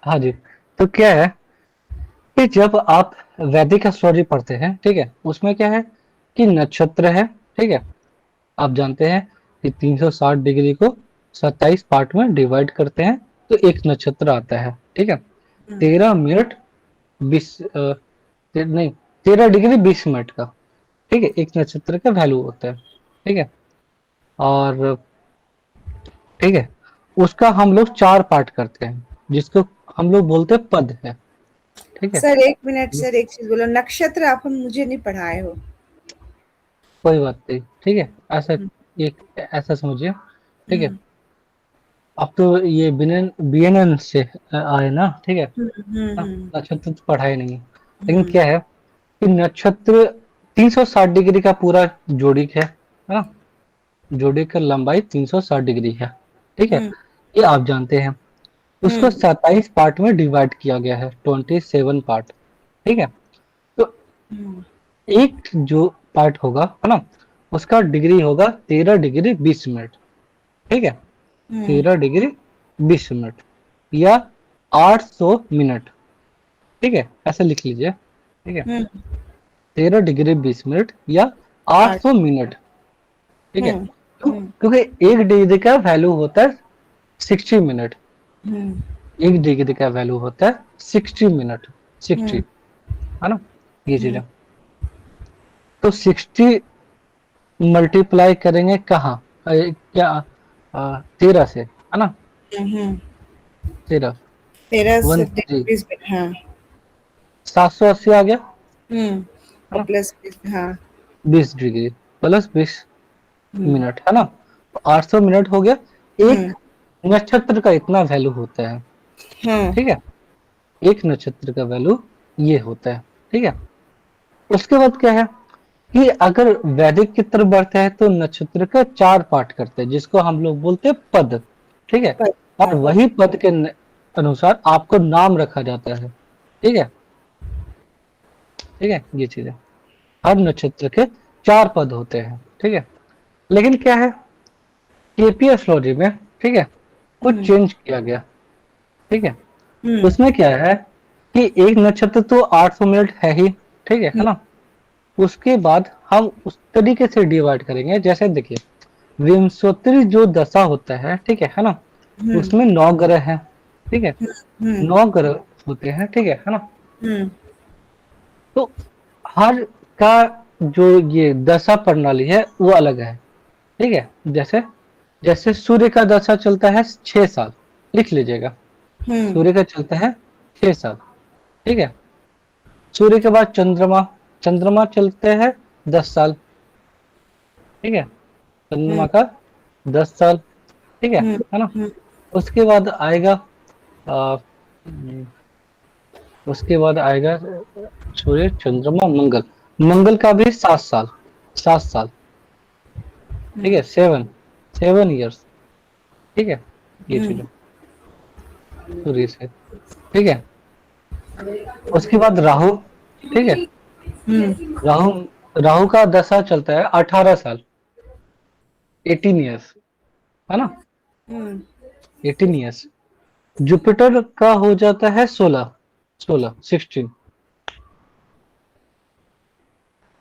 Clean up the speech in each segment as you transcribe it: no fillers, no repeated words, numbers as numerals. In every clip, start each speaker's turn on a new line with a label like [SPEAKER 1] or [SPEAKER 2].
[SPEAKER 1] हाँ जी। तो क्या है कि जब आप वैदिक एस्ट्रोलॉजी पढ़ते हैं, ठीक है, उसमें क्या है कि नक्षत्र है, ठीक है, आप जानते हैं कि 360 डिग्री को 27 पार्ट में डिवाइड करते हैं तो एक नक्षत्र आता है, ठीक है।
[SPEAKER 2] हम्म
[SPEAKER 1] 13 मिनट 20 नहीं, 13 डिग्री 20 मिनट का, ठीक है, एक नक्षत्र का वैल्यू होता है, ठीक है। और ठीक है, उसका हम लोग 4 पार्ट करते हैं जिसको हम लोग बोलते हैं पद है, ठीक है।
[SPEAKER 2] सर, एक मिनट सर, एक चीज बोलो। नक्षत्र आप मुझे नहीं पढ़ाए हो।
[SPEAKER 1] कोई बात नहीं, ठीक है, ऐसा
[SPEAKER 2] हम्म
[SPEAKER 1] एक ऐसा समझिए, ठीक है।
[SPEAKER 2] हम्म
[SPEAKER 1] अब तो ये बीएनएन से आए ना, ठीक है ना,
[SPEAKER 2] हम्म
[SPEAKER 1] नक्षत्र तो पढ़ा ही नहीं है। लेकिन
[SPEAKER 2] हम्म
[SPEAKER 1] क्या है कि नक्षत्र 360 डिग्री का पूरा जोड़िक है ना, जोड़िक का लंबाई 360 डिग्री है, ठीक है,
[SPEAKER 2] हम्म
[SPEAKER 1] ये आप जानते हैं। उसको
[SPEAKER 2] हम्म
[SPEAKER 1] 27 पार्ट में डिवाइड किया गया है, 27 पार्ट, ठीक है। तो
[SPEAKER 2] हम्म
[SPEAKER 1] एक जो पार्ट होगा है ना, उसका डिग्री होगा 13 डिग्री 20 मिनट, ठीक है,
[SPEAKER 2] हम्म
[SPEAKER 1] 13 डिग्री 20 मिनट या 800 मिनट, ठीक है, ऐसे लिख लीजिए, ठीक है,
[SPEAKER 2] हम्म
[SPEAKER 1] 13 डिग्री 20 मिनट या आठ
[SPEAKER 2] आठ।
[SPEAKER 1] सौ मिनट ठीक है।
[SPEAKER 2] हम्म
[SPEAKER 1] क्यों?
[SPEAKER 2] हम्म
[SPEAKER 1] क्योंकि एक डिग्री का वैल्यू होता है 60 मिनट,
[SPEAKER 2] हम्म
[SPEAKER 1] एक डिग्री का वैल्यू होता है 60 मिनट, 60,
[SPEAKER 2] हम्म
[SPEAKER 1] है ना, ये चीज
[SPEAKER 2] हम्म
[SPEAKER 1] है। तो 60 मल्टीप्लाई करेंगे कहाँ, क्या 13 से, है ना,
[SPEAKER 2] हम्म
[SPEAKER 1] 13,
[SPEAKER 2] 13 से
[SPEAKER 1] वन
[SPEAKER 2] डिग्री
[SPEAKER 1] थ्री
[SPEAKER 2] 20 मिनट, हाँ।
[SPEAKER 1] 780 आ गया, है
[SPEAKER 2] और
[SPEAKER 1] ना,
[SPEAKER 2] प्लस 20, हाँ।
[SPEAKER 1] 20 डिग्री प्लस 20
[SPEAKER 2] हम्म
[SPEAKER 1] मिनट, है ना, तो 800 मिनट हो गया। एक
[SPEAKER 2] हम्म
[SPEAKER 1] नक्षत्र का इतना वैल्यू होता है,
[SPEAKER 2] हाँ
[SPEAKER 1] ठीक है, एक नक्षत्र का वैल्यू ये होता है, ठीक है। उसके बाद क्या है कि अगर वैदिक की तरफ बढ़ते हैं तो नक्षत्र का 4 पार्ट करते हैं जिसको हम लोग बोलते हैं पद, ठीक है। और
[SPEAKER 2] हाँ
[SPEAKER 1] वही पद के अनुसार आपको नाम रखा जाता है, ठीक है, ठीक है, ये चीज है। हर नक्षत्र के 4 पद होते हैं, ठीक है। लेकिन क्या है केपी एस्ट्रोलॉजी में, ठीक है, कुछ
[SPEAKER 2] हम्म
[SPEAKER 1] चेंज किया गया, ठीक है।
[SPEAKER 2] हम्म
[SPEAKER 1] उसमें क्या है कि एक नक्षत्र तो 800 मिनट है ही, ठीक है
[SPEAKER 2] हम्म
[SPEAKER 1] ना। उसके बाद हम उस तरीके से डिवाइड करेंगे, जैसे देखिए विंशोत्तरी जो दशा होता है, ठीक है ना,
[SPEAKER 2] हम्म
[SPEAKER 1] उसमें 9 ग्रह हैं, ठीक है,
[SPEAKER 2] हम्म
[SPEAKER 1] 9 ग्रह होते हैं, ठीक है ना।
[SPEAKER 2] हम्म
[SPEAKER 1] तो हर का जो ये दशा प्रणाली है वो अलग है, ठीक है। जैसे जैसे सूर्य का दशा चलता है 6 साल, लिख लीजिएगा,
[SPEAKER 2] हम्म
[SPEAKER 1] सूर्य का चलता है 6 साल, ठीक है। सूर्य के बाद चंद्रमा, चंद्रमा चलते हैं 10 साल, ठीक है, चंद्रमा
[SPEAKER 2] हम्म
[SPEAKER 1] का 10 साल, ठीक है ना।
[SPEAKER 2] हम्म
[SPEAKER 1] उसके बाद आएगा आ, उसके बाद आएगा सूर्य चंद्रमा मंगल, मंगल का भी 7 साल, 7 साल, ठीक है, 7 7 ईयर्स, ठीक है, ये चीज है सूर्य से, ठीक है। उसके बाद राहु, ठीक है, राहु राहु का दशा चलता है 18 साल, 18 ईयर्स, है ना,
[SPEAKER 2] हम्म
[SPEAKER 1] 18 ईयर्स। जुपिटर का हो जाता है 16,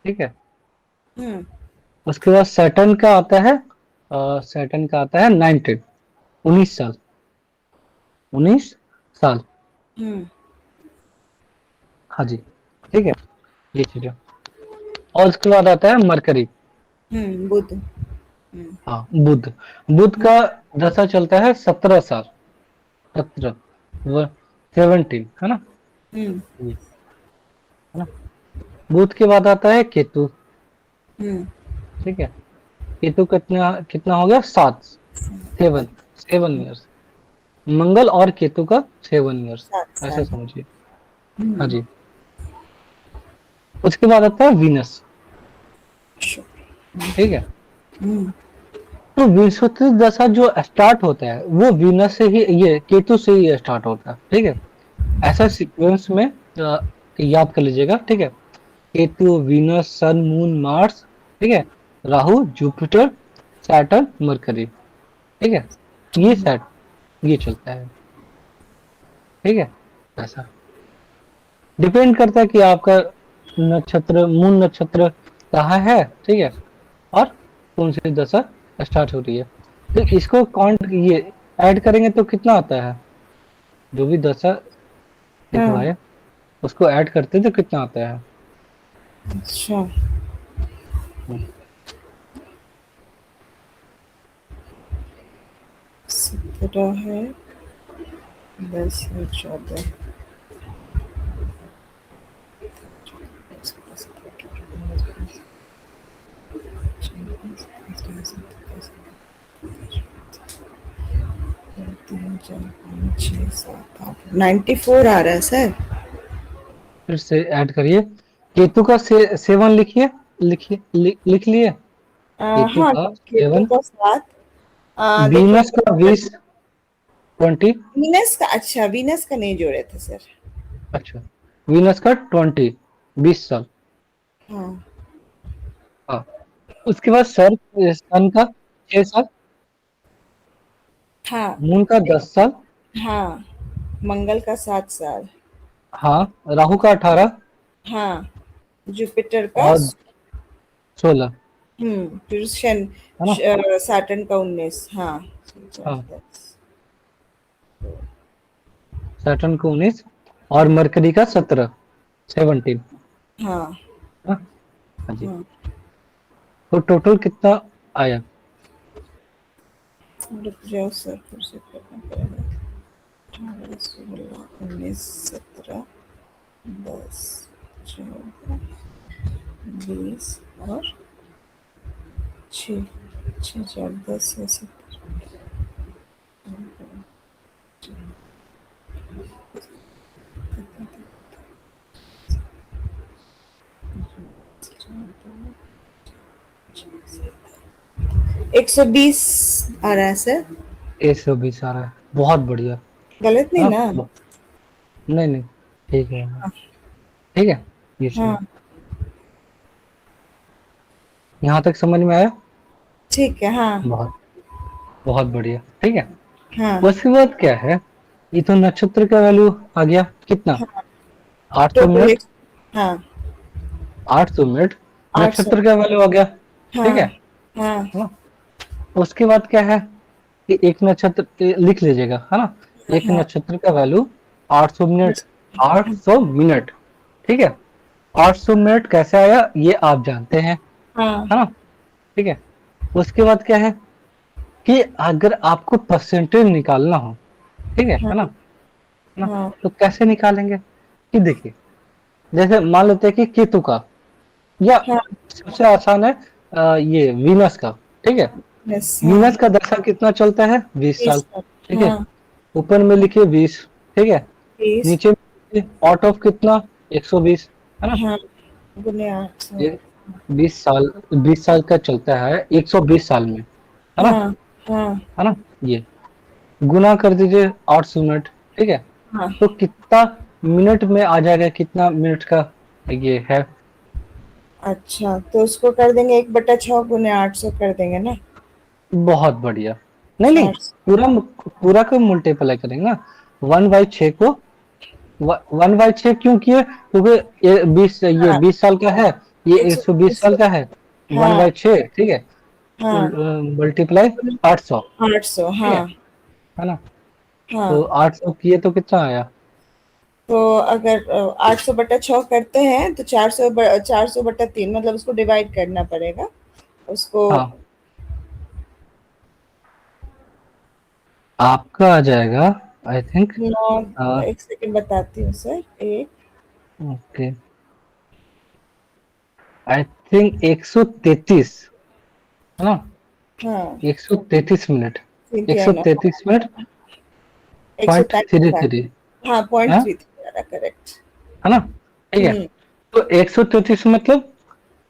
[SPEAKER 1] ठीक है।
[SPEAKER 2] हम्म
[SPEAKER 1] उसके बाद सैटर्न का आता है, सैटर्न का आता है 19, 19 साल, 19 साल,
[SPEAKER 2] हम्म
[SPEAKER 1] हाँ जी, ठीक है, ये चीज है। और उसके बाद आता है मरकरी,
[SPEAKER 2] बुध। हम्म
[SPEAKER 1] हाँ बुध, बुध का दशा चलता है 17 साल, 17, वो 17, है ना,
[SPEAKER 2] हम्म
[SPEAKER 1] ये है ना। बुध के बाद आता है केतु,
[SPEAKER 2] हम्म
[SPEAKER 1] ठीक है, केतु कितना कितना हो गया 7 7 ईयर्स, मंगल और केतु का 7 ईयर्स,
[SPEAKER 2] 7 साल।
[SPEAKER 1] ऐसे समझिए, हाँ
[SPEAKER 2] हम्म
[SPEAKER 1] जी। उसके बाद आता है वीनस, ठीक है।
[SPEAKER 2] हम्म
[SPEAKER 1] तो विषुवत दशा जो स्टार्ट होता है वो वीनस से ही, ये केतु से ही स्टार्ट होता है, ठीक है। ऐसा सीक्वेंस में याद कर लीजिएगा, ठीक है। Ketu, Venus, Sun, Moon, Mars, ठीक है, राहु, जुपिटर, सैटर्न, मरकरी, ठीक है, ये सेट ये चलता है, ठीक है, ऐसा डिपेंड करता है कि आपका नक्षत्र, मूल नक्षत्र कहाँ है, ठीक है, और कौन सी दशा स्टार्ट हो रही है। तो इसको काउंट, ये ऐड करेंगे तो कितना आता है, जो भी दशा
[SPEAKER 2] हाँ,
[SPEAKER 1] दिखवाए उसको ऐड करते तो कितना आता है।
[SPEAKER 2] अच्छा। 17 है, 10 है, 14। तीन, चार, पाँच, छः, सात, आठ, 94 आ रहा है सर।
[SPEAKER 1] फिर से ऐड करिए। केतु का 7 लिखिए, लिख लिए। केतु
[SPEAKER 2] हाँ,
[SPEAKER 1] का
[SPEAKER 2] केतु
[SPEAKER 1] 7,
[SPEAKER 2] का 7। देखिए,
[SPEAKER 1] वीनस का 20, 20।
[SPEAKER 2] वीनस का, अच्छा वीनस का नहीं जोड़े थे सर।
[SPEAKER 1] अच्छा, वीनस का 20, 20 साल।
[SPEAKER 2] हाँ,
[SPEAKER 1] हाँ, उसके बाद सर, सन का 6 साल,
[SPEAKER 2] हाँ,
[SPEAKER 1] मून का 10 साल।
[SPEAKER 2] हाँ, मंगल का 7 साल।
[SPEAKER 1] हाँ, राहु का 18
[SPEAKER 2] हाँ, जुपिटर का
[SPEAKER 1] और 16,
[SPEAKER 2] फिर शन,
[SPEAKER 1] है ना।
[SPEAKER 2] सैटर्न का 19। हाँ,
[SPEAKER 1] हाँ, सैटर्न का 19 और मरकरी का 17।
[SPEAKER 2] हाँ,
[SPEAKER 1] हाँ, हाँ जी।
[SPEAKER 2] हाँ।
[SPEAKER 1] तो टोटल कितना आया।
[SPEAKER 2] रुक जाओ सर, फिर से करना पड़ेगा। 18, 16, 19, 17, 10, 14, 20 और 6, 6, 4, 10 है सर। 120 आ रहा है सर।
[SPEAKER 1] 120 आ रहा है, बहुत बढ़िया।
[SPEAKER 2] गलत नहीं
[SPEAKER 1] हाँ,
[SPEAKER 2] ना?
[SPEAKER 1] नहीं नहीं, ठीक है, ठीक है, ये चलिए।
[SPEAKER 2] हाँ,
[SPEAKER 1] यहाँ तक समझ में आया।
[SPEAKER 2] ठीक है। हाँ,
[SPEAKER 1] बहुत बहुत बढ़िया, ठीक है।
[SPEAKER 2] हाँ,
[SPEAKER 1] उसके बाद क्या है, ये तो नक्षत्र का वैल्यू आ गया कितना,
[SPEAKER 2] हाँ,
[SPEAKER 1] 800
[SPEAKER 2] टोटल
[SPEAKER 1] मिनट।
[SPEAKER 2] एक, हाँ,
[SPEAKER 1] 800 मिनट
[SPEAKER 2] 800।
[SPEAKER 1] नक्षत्र का वैल्यू आ गया, ठीक है।
[SPEAKER 2] हाँ, हाँ,
[SPEAKER 1] हाँ, उसके बाद क्या है कि एक नक्षत्र लिख लीजिएगा, है ना। एक
[SPEAKER 2] हाँ,
[SPEAKER 1] नक्षत्र का वैल्यू 800 मिनट, 800 मिनट, ठीक है। 800 मिनट कैसे आया ये आप जानते हैं,
[SPEAKER 2] हाँ,
[SPEAKER 1] है ना, ठीक है। उसके बाद क्या है कि अगर आपको परसेंटेज निकालना हो, ठीक है ना, है ना,
[SPEAKER 2] हाँ,
[SPEAKER 1] तो कैसे निकालेंगे कि देखिए, जैसे मान लेते हैं कि केतु का, या
[SPEAKER 2] हाँ,
[SPEAKER 1] सबसे आसान है ये वीनस का, ठीक है।
[SPEAKER 2] यस, हाँ,
[SPEAKER 1] वीनस का दशा कितना चलता है, 20 साल,
[SPEAKER 2] 20 तक,
[SPEAKER 1] ठीक है।
[SPEAKER 2] हाँ,
[SPEAKER 1] ऊपर में लिखिए 20, ठीक है।
[SPEAKER 2] 20,
[SPEAKER 1] नीचे में आउट ऑफ कितना, 120, है ना।
[SPEAKER 2] हाँ, गुने 800।
[SPEAKER 1] ये 20 साल, 20 साल का चलता है 120 साल में, है ना,
[SPEAKER 2] हाँ, हाँ,
[SPEAKER 1] है ना। ये गुना कर दीजिए 800 मिनट, ठीक है।
[SPEAKER 2] हाँ,
[SPEAKER 1] तो कितना मिनट में आ जाएगा, कितना मिनट का ये है।
[SPEAKER 2] अच्छा, तो उसको कर देंगे 1/6 गुने 800 कर देंगे ना।
[SPEAKER 1] बहुत बढ़िया। नहीं नहीं,
[SPEAKER 2] 800।
[SPEAKER 1] पूरा पूरा को मल्टीप्लाई करेंगे ना, 1/6 को, 1/6 क्यों किए, क्योंकि ये 20, ये
[SPEAKER 2] हाँ,
[SPEAKER 1] 20 साल का है, ये 120
[SPEAKER 2] 120।
[SPEAKER 1] साल का है। वन
[SPEAKER 2] हाँ,
[SPEAKER 1] बाई छः ठीक है,
[SPEAKER 2] हाँ,
[SPEAKER 1] मल्टीप्लाई 800,
[SPEAKER 2] 800।
[SPEAKER 1] ठीक
[SPEAKER 2] हाँ,
[SPEAKER 1] है ना। तो
[SPEAKER 2] हाँ।
[SPEAKER 1] 800 किए तो कितना आया।
[SPEAKER 2] तो अगर 800/6 करते हैं तो 400/3, मतलब उसको डिवाइड करना पड़ेगा उसको।
[SPEAKER 1] हाँ, आपका आ जाएगा, आई थिंक।
[SPEAKER 2] नौ, एक सेकंड बताती हूँ सर। एक,
[SPEAKER 1] ओके, आई थिंक 133, है ना,
[SPEAKER 2] हाँ,
[SPEAKER 1] 133 मिनट, एक
[SPEAKER 2] सिंथिया
[SPEAKER 1] सौ
[SPEAKER 2] नौ,
[SPEAKER 1] तैतीस मिनट
[SPEAKER 2] एक सौ
[SPEAKER 1] पॉइंट
[SPEAKER 2] तैंतीस
[SPEAKER 1] थ्री
[SPEAKER 2] है।
[SPEAKER 1] थ्री
[SPEAKER 2] हाँ, पॉइंट
[SPEAKER 1] है
[SPEAKER 2] थ्री थ्री करेक्ट।
[SPEAKER 1] है ना, ठीक है।
[SPEAKER 2] हम्म,
[SPEAKER 1] तो 133 मतलब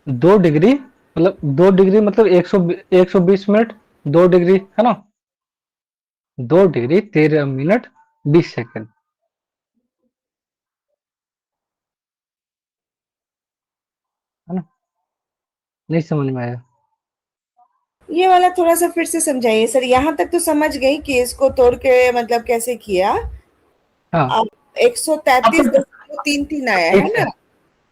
[SPEAKER 1] 2 डिग्री, मतलब 2 डिग्री मतलब 120 मिनट, 2 डिग्री, है ना, 2 डिग्री 13 मिनट 20 सेकंड, है ना। नहीं समझ में आया।
[SPEAKER 2] ये वाला थोड़ा सा फिर से समझाइए सर। यहाँ तक तो समझ गई कि इसको तोड़ के मतलब कैसे किया।
[SPEAKER 1] हाँ, अब तो
[SPEAKER 2] 133.33 आया है
[SPEAKER 1] एक
[SPEAKER 2] ना?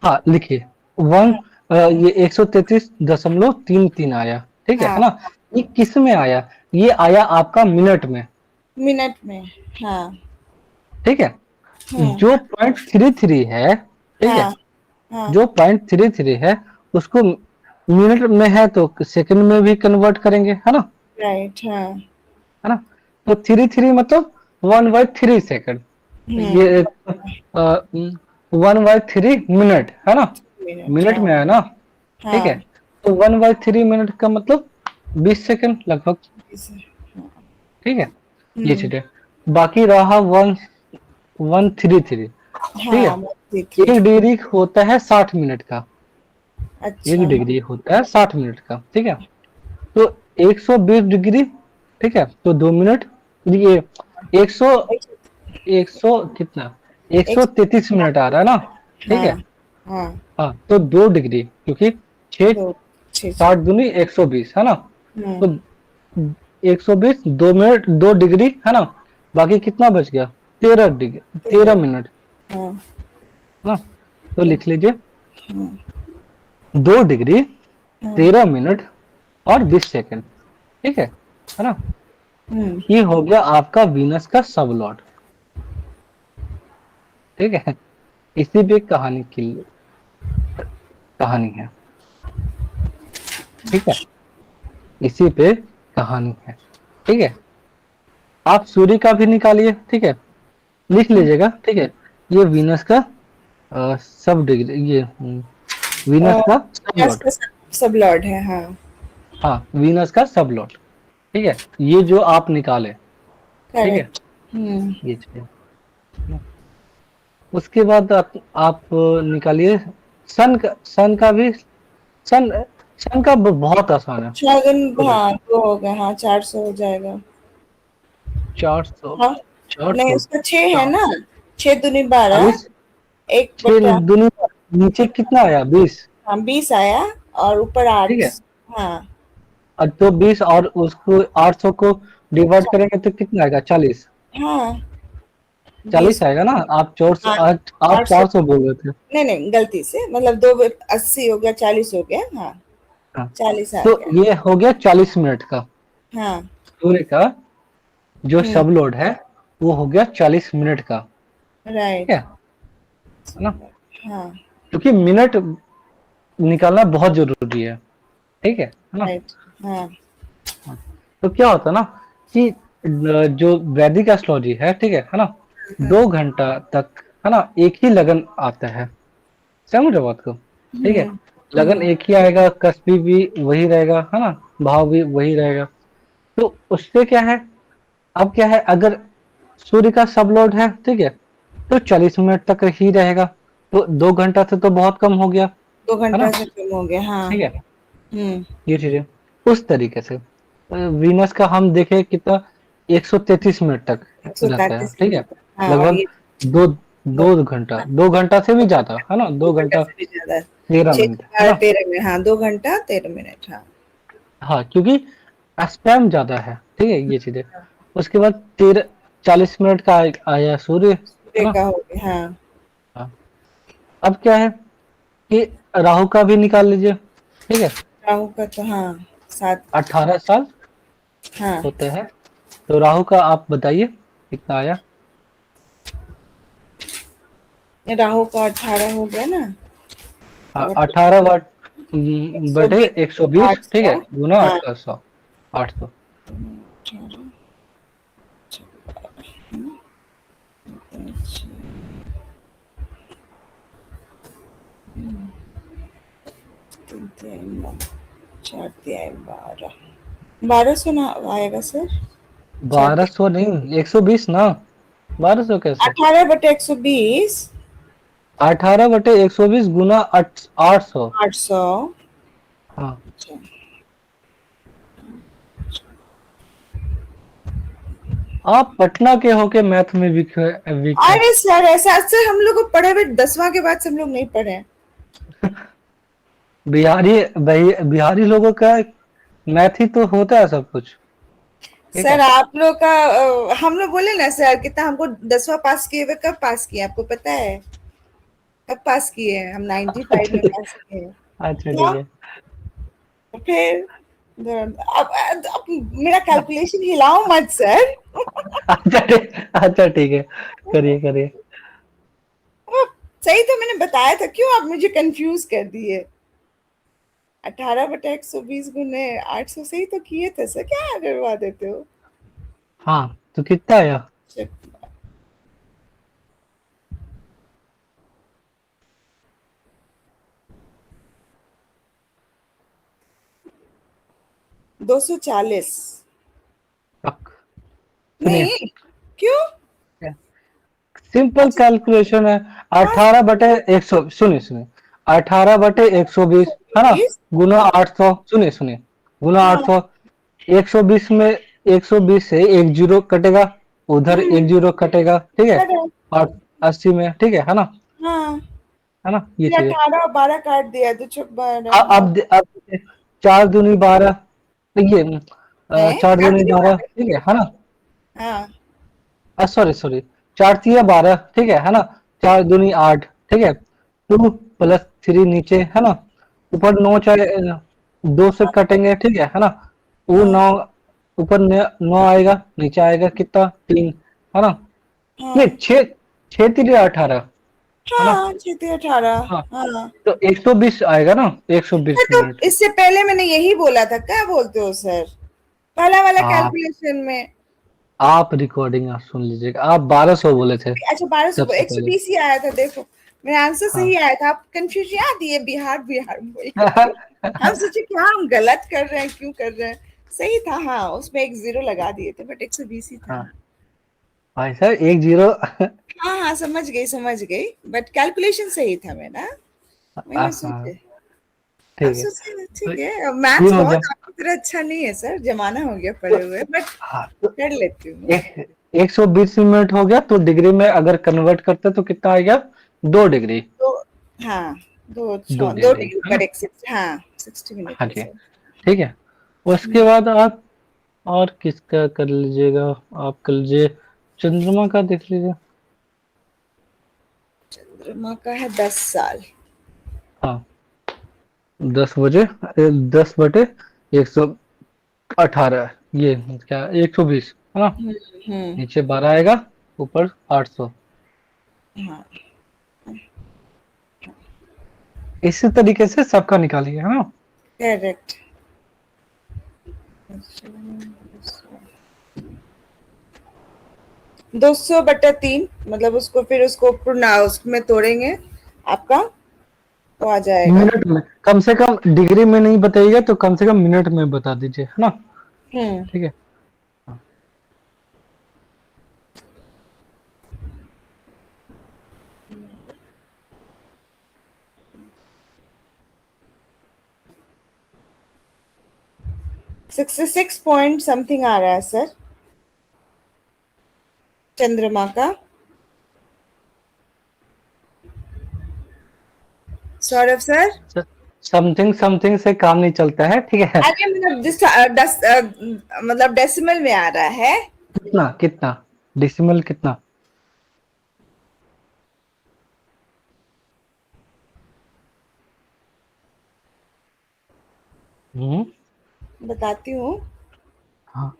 [SPEAKER 1] हाँ लिखिए वन, ये 133.33 आया, ठीक है
[SPEAKER 2] हाँ,
[SPEAKER 1] ना। ये किस में आया? ये आया आपका मिनट में,
[SPEAKER 2] मिनट में। हाँ।
[SPEAKER 1] ठीक है।
[SPEAKER 2] हम्म।
[SPEAKER 1] जो 0.33 है, ठीक है,
[SPEAKER 2] हाँ। हाँ।
[SPEAKER 1] जो 0.33 है उसको मिनट में है तो सेकंड में भी कन्वर्ट करेंगे, है ना,
[SPEAKER 2] राइट। हाँ।
[SPEAKER 1] है ना। तो 33 मतलब 1/3 सेकंड,
[SPEAKER 2] हम्म।
[SPEAKER 1] ये 1/3 मिनट, है ना,
[SPEAKER 2] मिनट।
[SPEAKER 1] मिनट
[SPEAKER 2] हाँ।
[SPEAKER 1] में है ना, ठीक है।
[SPEAKER 2] हाँ।
[SPEAKER 1] तो 1/3 मिनट का मतलब 20 सेकंड लगभग, ठीक है। ये
[SPEAKER 2] हम्म।
[SPEAKER 1] चीज है। बाकी रहा 1 1 3 3, ठीक
[SPEAKER 2] हाँ,
[SPEAKER 1] है।
[SPEAKER 2] 133।
[SPEAKER 1] 1 डिग्री होता है 60 मिनट का, एक
[SPEAKER 2] अच्छा।
[SPEAKER 1] डिग्री होता है 60 मिनट का, ठीक है। तो 120 डिग्री, ठीक है, तो 2 मिनट, ये 100, 100 कितना,
[SPEAKER 2] एक।
[SPEAKER 1] 133 मिनट आ रहा है ना, ठीक है।
[SPEAKER 2] हाँ। हाँ।
[SPEAKER 1] हाँ तो 2 डिग्री, क्योंकि छह
[SPEAKER 2] दो। छः छः।
[SPEAKER 1] 60 दूनी 120, है ना।
[SPEAKER 2] हम्म।
[SPEAKER 1] तो 120, 2 मिनट, 2 डिग्री, है ना। बाकी कितना बच गया? 13 डिग्री, 13 मिनट,
[SPEAKER 2] हाँ।
[SPEAKER 1] है ना। तो लिख लीजिए
[SPEAKER 2] हाँ।
[SPEAKER 1] 2 डिग्री,
[SPEAKER 2] हाँ।
[SPEAKER 1] 13 मिनट और 20 सेकंड, ठीक है ना।
[SPEAKER 2] हम्म।
[SPEAKER 1] ये हो गया आपका वीनस का सबलॉट, ठीक है। इसी पे कहानी की कहानी है, ठीक है, इसी पे कहानी है, ठीक है। आप सूर्य का भी निकालिए, ठीक है, लिख लीजिएगा, ठीक है। ये वीनस का सब डिग्री, ये वीनस का
[SPEAKER 2] गैस
[SPEAKER 1] सबलॉट,
[SPEAKER 2] का सब लॉर्ड है। हाँ।
[SPEAKER 1] हाँ वीनस का सबलॉट, ठीक है। ये जो आप निकाले, ठीक है,
[SPEAKER 2] करेक्ट। हम्म।
[SPEAKER 1] ये चीज़ है। उसके बाद आप निकालिए सन का भी, सन सन का बहुत आसान है,
[SPEAKER 2] 4 दिन।
[SPEAKER 1] हो
[SPEAKER 2] हाँ,
[SPEAKER 1] जाएगा
[SPEAKER 2] 2 हो गए। हाँ, 400 हो जाएगा।
[SPEAKER 1] 400,
[SPEAKER 2] हाँ। नहीं,
[SPEAKER 1] 400,
[SPEAKER 2] उसका 6 है ना। 6 दूनी 12।
[SPEAKER 1] 40,
[SPEAKER 2] एक
[SPEAKER 1] छह
[SPEAKER 2] बटा।
[SPEAKER 1] दुनी, नीचे कितना आया? 20,
[SPEAKER 2] हाँ, 20 आया। और ऊपर
[SPEAKER 1] ठीक
[SPEAKER 2] 8।
[SPEAKER 1] है।
[SPEAKER 2] हाँ।
[SPEAKER 1] और तो 20 और उसको 800 को डिवाइड करेंगे तो कितना आएगा? 40,
[SPEAKER 2] हाँ।
[SPEAKER 1] 40
[SPEAKER 2] 20।
[SPEAKER 1] आएगा ना। आप 400,
[SPEAKER 2] हाँ।
[SPEAKER 1] आप
[SPEAKER 2] 800।
[SPEAKER 1] 400 बोल रहे थे।
[SPEAKER 2] नहीं नहीं, गलती से मतलब 2 80 हो गया, 40 हो गया। हाँ।
[SPEAKER 1] हाँ
[SPEAKER 2] 40 आ
[SPEAKER 1] तो
[SPEAKER 2] गया।
[SPEAKER 1] ये हो गया 40 मिनट का।
[SPEAKER 2] हाँ।
[SPEAKER 1] सूर्य का जो
[SPEAKER 2] हम्म।
[SPEAKER 1] सब लोड है वो हो गया 40 मिनट का, ठीक
[SPEAKER 2] राइट।
[SPEAKER 1] है ना।
[SPEAKER 2] हाँ।
[SPEAKER 1] क्योंकि मिनट निकालना बहुत जरूरी है, ठीक है ना।
[SPEAKER 2] राइट। हाँ।
[SPEAKER 1] हाँ। तो क्या होता है ना कि जो वैदिक एस्ट्रोलॉजी है, ठीक है ना, 2 घंटा तक, है ना, एक ही लगन आता है, समझ रहे बात को, ठीक है।
[SPEAKER 2] हम्म।
[SPEAKER 1] लगन
[SPEAKER 2] हम्म।
[SPEAKER 1] एक ही आएगा, कस्बी भी वही रहेगा, है ना, भाव भी वही रहेगा। तो उससे क्या है, अब क्या है, अगर सूर्य का सब लोड है, ठीक है, तो 40 मिनट तक ही रहेगा। तो 2 घंटा से तो बहुत कम हो गया,
[SPEAKER 2] दो
[SPEAKER 1] है
[SPEAKER 2] घंटा
[SPEAKER 1] ना,
[SPEAKER 2] से कम हो गया। हाँ।
[SPEAKER 1] ठीक है।
[SPEAKER 2] हम्म।
[SPEAKER 1] ये चीजें उस तरीके से वीनस का हम देखें कितना, 133 मिनट तक
[SPEAKER 2] एक सौ
[SPEAKER 1] रहता है,
[SPEAKER 2] तैतीस
[SPEAKER 1] ठीक है।
[SPEAKER 2] मिनट हाँ, और
[SPEAKER 1] लगभग
[SPEAKER 2] ये
[SPEAKER 1] दो
[SPEAKER 2] दो
[SPEAKER 1] 2 घंटा, 2 घंटा से भी ज्यादा, है ना,
[SPEAKER 2] दो
[SPEAKER 1] दो
[SPEAKER 2] घंटा
[SPEAKER 1] घंटा
[SPEAKER 2] से भी ज्यादा है।
[SPEAKER 1] 13 मिनट, है ना।
[SPEAKER 2] 13 हाँ, 2 घंटा 13 मिनट। हाँ।
[SPEAKER 1] हाँ क्योंकि स्पैम ज्यादा है, ठीक है, ये चीजें। उसके बाद 40 मिनट का आया सूर्य, है
[SPEAKER 2] सूर्य
[SPEAKER 1] ना।
[SPEAKER 2] का हो गया। हाँ।
[SPEAKER 1] हाँ। अब क्या है कि राहु का भी निकाल लीजिए, ठीक है।
[SPEAKER 2] राहु का तो हाँ, 7।
[SPEAKER 1] 18 साल
[SPEAKER 2] हाँ,
[SPEAKER 1] होते हैं। तो राहु का आप बताइए कितना आया?
[SPEAKER 2] राहु का 18 हो गया ना।
[SPEAKER 1] हाँ
[SPEAKER 2] और
[SPEAKER 1] 18
[SPEAKER 2] एक सौ
[SPEAKER 1] बटे
[SPEAKER 2] बीस
[SPEAKER 1] 120, ठीक
[SPEAKER 2] 800।
[SPEAKER 1] है, गुना
[SPEAKER 2] हाँ।
[SPEAKER 1] 1800, 800।
[SPEAKER 2] 18, तीन तिहाई, 4 तिहाई 12। 1200 ना आएगा सर।
[SPEAKER 1] 1200 नहीं, 120 ना, 1200 कैसे?
[SPEAKER 2] 18/120।
[SPEAKER 1] 18/120 गुना 800।
[SPEAKER 2] 800।
[SPEAKER 1] हाँ आप पटना के होके मैथ में वीक है।
[SPEAKER 2] अरे सर, ऐसा सर हम लोग को पढ़े हुए 10वां के बाद से हम लोग नहीं पढ़े हैं।
[SPEAKER 1] बिहारी बिहारी लोगों का मैथ ही तो होता है सब कुछ। ठीक
[SPEAKER 2] सर
[SPEAKER 1] है।
[SPEAKER 2] आप लोग का हम लोग बोले ना सर, कितना हमको 10वां पास किए हुए, कब पास किए आपको पता है? कब पास किए हैं हम? 95
[SPEAKER 1] अच्छा
[SPEAKER 2] में
[SPEAKER 1] ठीक
[SPEAKER 2] पास किए हैं।
[SPEAKER 1] अच्छा
[SPEAKER 2] क्या?
[SPEAKER 1] ठीक है।
[SPEAKER 2] फिर अब मेरा कैलकुलेशन हिलाओ मत सर।
[SPEAKER 1] अच्छा ठीक है, करिए करिए।
[SPEAKER 2] अब सही तो मैंने बताया था, क्यों आप मुझे कंफ्यूज कर दिए? 18/120 गुने 800 सही तो किए थे सर, क्या करवा देते हो?
[SPEAKER 1] हाँ, तो कितना आया?
[SPEAKER 2] 240।
[SPEAKER 1] पक सुनिए,
[SPEAKER 2] नहीं, क्यों?
[SPEAKER 1] सिंपल
[SPEAKER 2] अच्छा,
[SPEAKER 1] कैलकुलेशन है।
[SPEAKER 2] हाँ,
[SPEAKER 1] 18/100, सुनिए सुनिए, 18/120 है ना,
[SPEAKER 2] 120।
[SPEAKER 1] गुना 800, सुनिए सुनिए, गुना
[SPEAKER 2] हाँ।
[SPEAKER 1] 800। 120 में 120 से एक जीरो कटेगा, उधर एक
[SPEAKER 2] हम्म।
[SPEAKER 1] जीरो कटेगा, ठीक है।
[SPEAKER 2] करेक्ट।
[SPEAKER 1] और 80 में, ठीक है ना?
[SPEAKER 2] हाँ,
[SPEAKER 1] है ना, ये
[SPEAKER 2] फिर
[SPEAKER 1] चीज है।
[SPEAKER 2] 18 12 काट दिया तो चुप 12।
[SPEAKER 1] अब देखिए, 4 दूनी 12, देखिए,
[SPEAKER 2] है
[SPEAKER 1] 4 दूनी 12,
[SPEAKER 2] 4
[SPEAKER 1] ठीक है ना?
[SPEAKER 2] हाँ।
[SPEAKER 1] सॉरी सॉरी, 4 तिया 12, ठीक है ना? 4 दूनी 8, ठीक है। 2 + 3 नीचे, है ना? ऊपर 9, चाहे 2 से कटेंगे, ठीक है ना? वो
[SPEAKER 2] हाँ।
[SPEAKER 1] 9, ऊपर 9 आएगा, नीचे आएगा कितना, 3, है ना? नहीं,
[SPEAKER 2] हाँ।
[SPEAKER 1] 6 6 तिया 18, है ना?
[SPEAKER 2] हाँ, 6 18।
[SPEAKER 1] हाँ,
[SPEAKER 2] हाँ।
[SPEAKER 1] तो 120 आएगा ना, 120
[SPEAKER 2] सर तो
[SPEAKER 1] मिनट।
[SPEAKER 2] इससे पहले मैंने यही बोला था, क्या बोलते हो सर? पहला वाला
[SPEAKER 1] आप
[SPEAKER 2] कैलकुलेशन में।
[SPEAKER 1] आप रिकॉर्डिंग आप सुन लीजिएगा, आप 1200 बोले थे
[SPEAKER 2] अच्छा, 1200 को
[SPEAKER 1] सबसे
[SPEAKER 2] एक सौ
[SPEAKER 1] पहले।
[SPEAKER 2] बीस ही आया था, देखो मेरा आंसर
[SPEAKER 1] हाँ।
[SPEAKER 2] सही आया था, आप कंफ्यूज याद दिए बिहार बिहार बोल करके। हम सोचे क्या हम गलत कर रहे हैं, क्यों कर रहे हैं? सही था, हाँ उसमें एक जीरो लगा दिए थे, बट 120 ही था।
[SPEAKER 1] हाँ भाई साहब, एक जीरो।
[SPEAKER 2] हाँ हाँ, समझ गई समझ गई, बट कैलकुलेशन सही था मेरा। वही मैं
[SPEAKER 1] हाँ
[SPEAKER 2] सोचे। आप
[SPEAKER 1] ठीक है,
[SPEAKER 2] सोचे
[SPEAKER 1] तो
[SPEAKER 2] ठीक है,
[SPEAKER 1] ये
[SPEAKER 2] मैथ्स
[SPEAKER 1] हो
[SPEAKER 2] बहुत
[SPEAKER 1] गया।
[SPEAKER 2] आपकी तरह अच्छा नहीं है सर, जमाना हो गया
[SPEAKER 1] तो
[SPEAKER 2] पढ़े हुए, बट
[SPEAKER 1] हाँ, तो
[SPEAKER 2] कर लेती हूँ मैं।
[SPEAKER 1] एक 120 मिनट हो गया, तो डिग्री में अगर कन्वर्ट करते तो कितना आ गया? 2 डिग्री।
[SPEAKER 2] तो हाँ,
[SPEAKER 1] दो
[SPEAKER 2] दो
[SPEAKER 1] डिग्री
[SPEAKER 2] डिग्री
[SPEAKER 1] है ना?
[SPEAKER 2] करेक्ट, हाँ 60 मिनट
[SPEAKER 1] हाँ
[SPEAKER 2] है
[SPEAKER 1] जी,
[SPEAKER 2] सर।
[SPEAKER 1] ठीक है। उसके बाद आप और किसका कर लीजिएगा? आप कर लीजिए, चंद्रमा का देख लीजिए।
[SPEAKER 2] चंद्रमा का है 10 साल।
[SPEAKER 1] हाँ, 10 बजे 10/118, ये क्या, 120, है ना?
[SPEAKER 2] हम्म।
[SPEAKER 1] नीचे 12 आएगा, ऊपर 800।
[SPEAKER 2] हाँ।
[SPEAKER 1] इसी तरीके से सबका निकालिए, है ना?
[SPEAKER 2] करेक्ट। 200/3, मतलब उसको फिर उसको पूर्ण उसमें तोड़ेंगे आपका, तो आ जाएगा।
[SPEAKER 1] मिनट में, कम से कम डिग्री में नहीं बताइएगा, तो कम से कम मिनट में बता दीजिए, है ना?
[SPEAKER 2] हम्म।
[SPEAKER 1] ठीक है। हाँ।
[SPEAKER 2] 66 पॉइंट समथिंग आ रहा है सर, चंद्रमा का। सौरभ सर।
[SPEAKER 1] समथिंग समथिंग से काम नहीं चलता है, ठीक है।
[SPEAKER 2] अरे मतलब मतलब डेसिमल में आ रहा है।
[SPEAKER 1] कितना कितना डिसिमल कितना? हम्म।
[SPEAKER 2] बताती हूँ।
[SPEAKER 1] हाँ।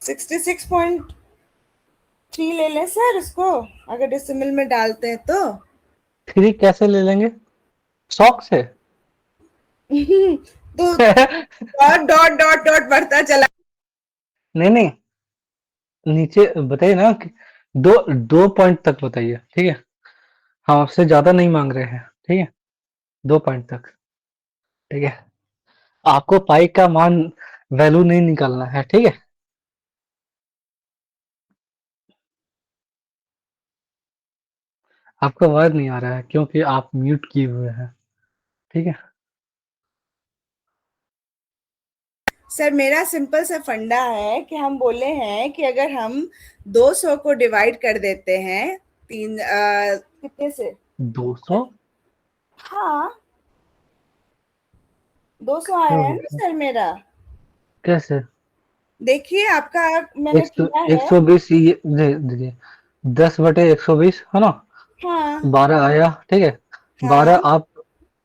[SPEAKER 2] 66.3 ले लें सर उसको, अगर डेसिमल में डालते हैं तो।
[SPEAKER 1] 3 कैसे ले लेंगे, शौक से?
[SPEAKER 2] तो डॉट डॉट डॉट डॉट बढ़ता चला।
[SPEAKER 1] नहीं नहीं, नीचे बताइए ना कि 2 2 पॉइंट तक बताइए, ठीक है। हम आपसे ज्यादा नहीं मांग रहे हैं, ठीक है। 2 पॉइंट तक, ठीक है। आपको पाई का मान, वैल्यू नहीं निकालना है, ठीक है। आपका आवाज नहीं आ रहा है, क्योंकि आप म्यूट किए हुए हैं, ठीक है।
[SPEAKER 2] सर मेरा सिंपल सा फंडा है कि हम बोले हैं कि अगर हम 200 को डिवाइड कर देते हैं तीन कितने से?
[SPEAKER 1] 200?
[SPEAKER 2] हाँ, 200
[SPEAKER 1] क्या
[SPEAKER 2] आया है ना
[SPEAKER 1] होगा?
[SPEAKER 2] सर मेरा।
[SPEAKER 1] कैसे?
[SPEAKER 2] देखिए आपका मैंने
[SPEAKER 1] एक सौ
[SPEAKER 2] किया
[SPEAKER 1] एक
[SPEAKER 2] है।
[SPEAKER 1] सौ बीस ये दीजिए, 10/120 है ना?
[SPEAKER 2] हाँ
[SPEAKER 1] 12 आया, ठीक है।
[SPEAKER 2] हाँ
[SPEAKER 1] 12 आप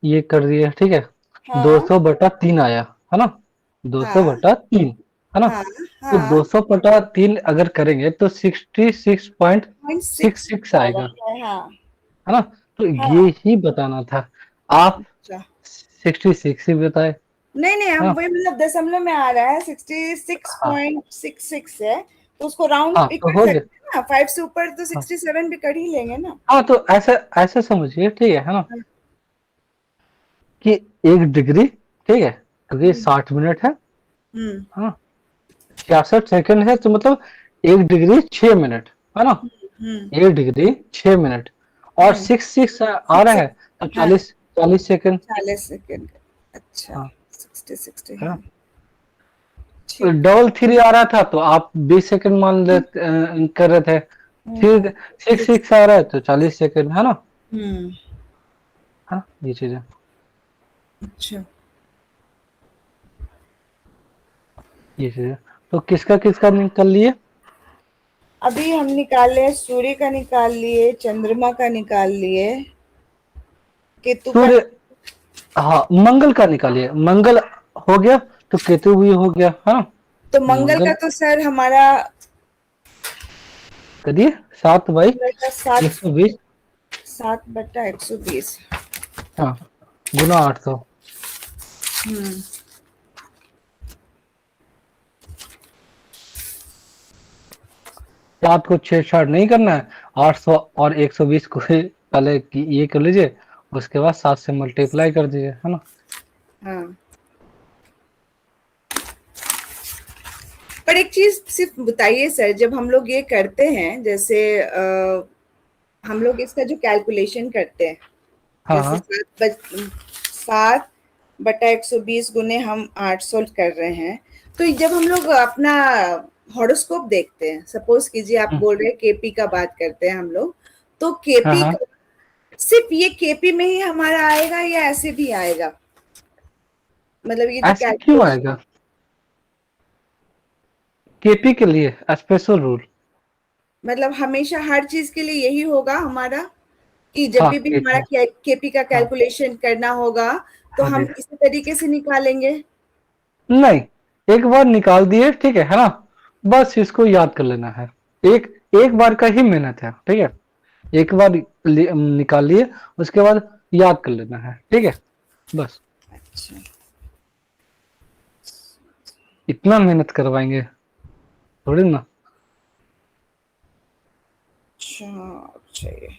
[SPEAKER 1] ये कर दिए, ठीक है। दो
[SPEAKER 2] हाँ
[SPEAKER 1] सौ बटा तीन आया, है ना? दो सौ
[SPEAKER 2] हाँ
[SPEAKER 1] बटा तीन है ना?
[SPEAKER 2] हाँ
[SPEAKER 1] तो
[SPEAKER 2] हाँ।
[SPEAKER 1] 200/3 अगर करेंगे तो
[SPEAKER 2] 0.6
[SPEAKER 1] 66.66
[SPEAKER 2] आ
[SPEAKER 1] आएगा,
[SPEAKER 2] रहा है। हाँ
[SPEAKER 1] है ना? तो ये
[SPEAKER 2] हाँ।
[SPEAKER 1] ही बताना था। आप
[SPEAKER 2] अच्छा,
[SPEAKER 1] 66 ही बताए,
[SPEAKER 2] नहीं नहीं,
[SPEAKER 1] है
[SPEAKER 2] हम
[SPEAKER 1] ना?
[SPEAKER 2] वही मतलब दशमलव में आ रहा है, 66.66 है, तो उसको राउंड
[SPEAKER 1] हाँ
[SPEAKER 2] भी
[SPEAKER 1] तो
[SPEAKER 2] कर
[SPEAKER 1] हो गया।
[SPEAKER 2] सकते हैं ना, 5 से ऊपर तो
[SPEAKER 1] हाँ
[SPEAKER 2] 67 भी कर ही लेंगे ना।
[SPEAKER 1] हाँ, तो ऐसा ऐसा समझिए, ठीक है ना? कि 1 डिग्री, ठीक है, क्योंकि
[SPEAKER 2] हम्म
[SPEAKER 1] 60 मिनट
[SPEAKER 2] हम्म
[SPEAKER 1] है, 66 सेकंड है, तो मतलब 1 डिग्री 6 मिनट, है ना?
[SPEAKER 2] हम्म
[SPEAKER 1] 1 डिग्री 6 मिनट, और
[SPEAKER 2] हम्म।
[SPEAKER 1] 66 आ रहा
[SPEAKER 2] 6
[SPEAKER 1] है, तो
[SPEAKER 2] हाँ,
[SPEAKER 1] 40 40 सेकंड।
[SPEAKER 2] 40 सेकेंड। अच्छा,
[SPEAKER 1] हाँ,
[SPEAKER 2] 60 60,
[SPEAKER 1] है ना?
[SPEAKER 2] हाँ ठीक।
[SPEAKER 1] डबल थ्री आ रहा था तो आप 20 सेकंड मान ले कर रहे थे। फिर सिक्स
[SPEAKER 2] सिक्स।
[SPEAKER 1] सिक्स आ रहा है तो 40 सेकंड, है ना?
[SPEAKER 2] हम्म।
[SPEAKER 1] हाँ, ये चीज है।
[SPEAKER 2] अच्छा,
[SPEAKER 1] ये चीज है। तो किसका किसका निकल लिए?
[SPEAKER 2] अभी हम निकाले, सूर्य का निकाल लिए, चंद्रमा का निकाल लिए, केतु का।
[SPEAKER 1] सूर्य, हाँ, मंगल का निकालिए। मंगल हो गया तो केतु भी हो गया, हाँ।
[SPEAKER 2] तो मंगल का
[SPEAKER 1] मंगल
[SPEAKER 2] तो सर हमारा
[SPEAKER 1] करिए, 7 बाई
[SPEAKER 2] मंगल का
[SPEAKER 1] एक
[SPEAKER 2] सात,
[SPEAKER 1] सौ बीस
[SPEAKER 2] 7/120।
[SPEAKER 1] हाँ, गुना 800।
[SPEAKER 2] हम्म।
[SPEAKER 1] तो आपको छेड़छाड़ नहीं करना है। 800 और 120 को ही पहले ये कर लीजिए, उसके बाद 7 से मल्टीप्लाई कर दीजिए, है ना?
[SPEAKER 2] हाँ, पर एक चीज सिर्फ बताइए सर, जब हम लोग ये करते हैं, जैसे हम लोग इसका जो कैलकुलेशन करते हैं,
[SPEAKER 1] हाँ
[SPEAKER 2] जैसे
[SPEAKER 1] हाँ
[SPEAKER 2] 7/120 गुने हम 800 कर रहे हैं, तो जब हम लोग अपना हॉरोस्कोप देखते हैं, सपोज कीजिए आप
[SPEAKER 1] हम्म,
[SPEAKER 2] बोल रहे हैं केपी का बात करते हैं हम लोग, तो
[SPEAKER 1] हाँ
[SPEAKER 2] केपी
[SPEAKER 1] हाँ।
[SPEAKER 2] सिर्फ ये केपी में ही हमारा आएगा या ऐसे भी आएगा? मतलब ये जो
[SPEAKER 1] ऐसे क्यों
[SPEAKER 2] कैलकुलेशन,
[SPEAKER 1] आएगा? केपी के लिए स्पेशल रूल।
[SPEAKER 2] मतलब हमेशा हर चीज के लिए यही होगा हमारा, कि जब
[SPEAKER 1] हाँ,
[SPEAKER 2] भी हमारा
[SPEAKER 1] केपी।
[SPEAKER 2] केपी का
[SPEAKER 1] हाँ
[SPEAKER 2] कैलकुलेशन करना होगा तो
[SPEAKER 1] हाँ जी।
[SPEAKER 2] हम इसी तरीके से निकालेंगे?
[SPEAKER 1] नहीं, एक बार निकाल दिए, ठीक है ना? बस इसको याद कर लेना है। एक एक बार का ही मेहनत है, ठीक है। एक बार निकाल लिए, उसके बाद याद कर लेना है, ठीक है। बस
[SPEAKER 2] अच्छा
[SPEAKER 1] इतना मेहनत करवाएंगे थोड़ी ना।
[SPEAKER 2] अच्छा। चाहिए।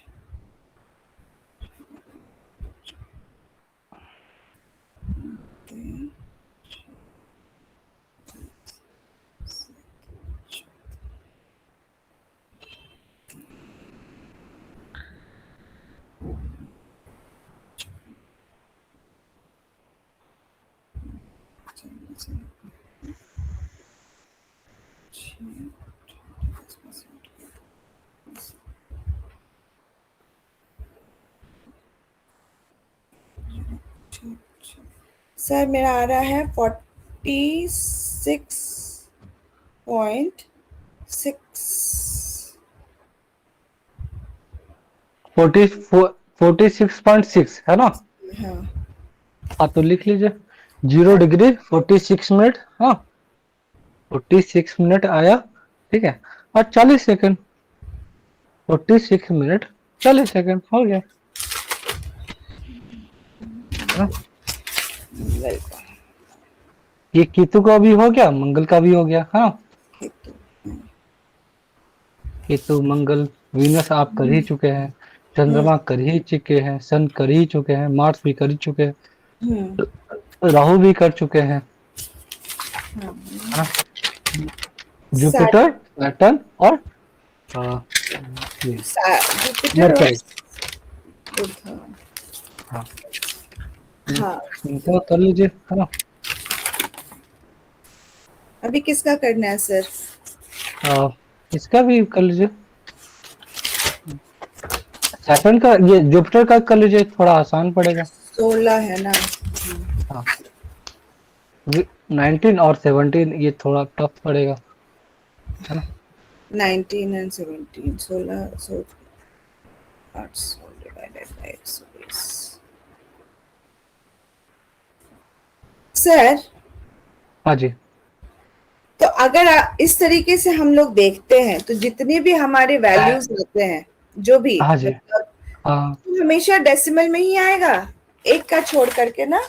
[SPEAKER 2] सर मेरा आ रहा है 46.6।
[SPEAKER 1] 46.6 है ना?
[SPEAKER 2] हाँ
[SPEAKER 1] हाँ, तो लिख लीजिए। 0 डिग्री 46 मिनट, हाँ। 46 मिनट आया, ठीक है। और 40 सेकंड, 46 मिनट 40 सेकंड हो गया, है ना?
[SPEAKER 2] वेलकम।
[SPEAKER 1] ये केतु का भी हो गया, मंगल का भी हो गया, हाँ। केतु, मंगल, वीनस आप कर ही चुके हैं,
[SPEAKER 2] हम्म
[SPEAKER 1] चंद्रमा कर ही चुके हैं, सन कर ही चुके हैं, मार्स भी कर ही चुके हैं,
[SPEAKER 2] हम्म।
[SPEAKER 1] राहु भी कर चुके हैं, है ना?
[SPEAKER 2] सारे
[SPEAKER 1] जुपिटर, सैटर्न और ये
[SPEAKER 2] जुपिटर और
[SPEAKER 1] मरकरी।
[SPEAKER 2] बुध, हाँ।
[SPEAKER 1] हाँ,
[SPEAKER 2] हाँ
[SPEAKER 1] इनको कर लीजिए, है ना?
[SPEAKER 2] अभी किसका करना है सर?
[SPEAKER 1] इसका भी कर लीजिए, सैटर्न का, ये जुपिटर का कर लीजिए, थोड़ा आसान पड़ेगा।
[SPEAKER 2] 16 है ना?
[SPEAKER 1] हाँ, 19 और 17 ये थोड़ा टफ पड़ेगा, है ना।
[SPEAKER 2] 19 एंड 17, 16, 800 डिवाइडेड बाय 120। सर,
[SPEAKER 1] हाँ जी।
[SPEAKER 2] तो अगर इस तरीके से हम लोग देखते हैं तो जितने भी हमारे वैल्यूज होते हैं, जो भी
[SPEAKER 1] हाँ जी।
[SPEAKER 2] मतलब,
[SPEAKER 1] हाँ।
[SPEAKER 2] तो हमेशा डेसिमल में ही आएगा, एक का छोड़ करके ना।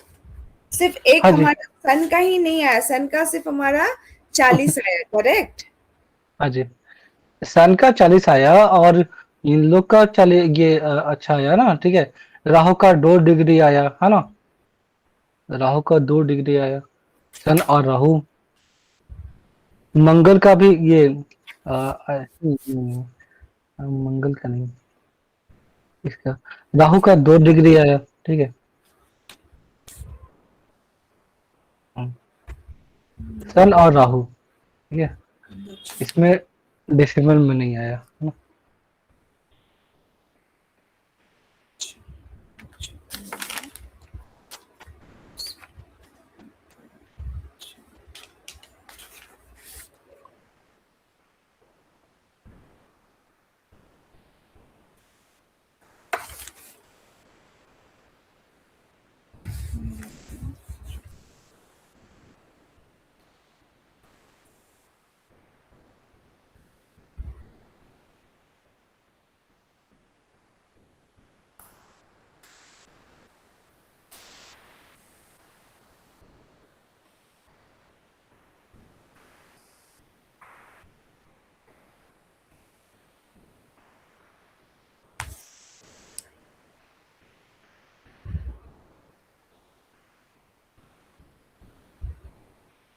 [SPEAKER 2] सिर्फ एक
[SPEAKER 1] हाँ जी।
[SPEAKER 2] हमारा सन का ही नहीं आया, सन का सिर्फ हमारा 40 आया, करेक्ट?
[SPEAKER 1] हाँ जी, सन का 40 आया, और इन लोग का 40, ये अच्छा आया ना, ठीक है। राहु का 2 डिग्री आया, है ना, राहु का 2 डिग्री आया, सन और राहु। मंगल का भी ये मंगल का नहीं, इसका राहु का 2 डिग्री आया, ठीक है। सन और राहु, ठीक है, इसमें डेसिमल में नहीं आया, है ना।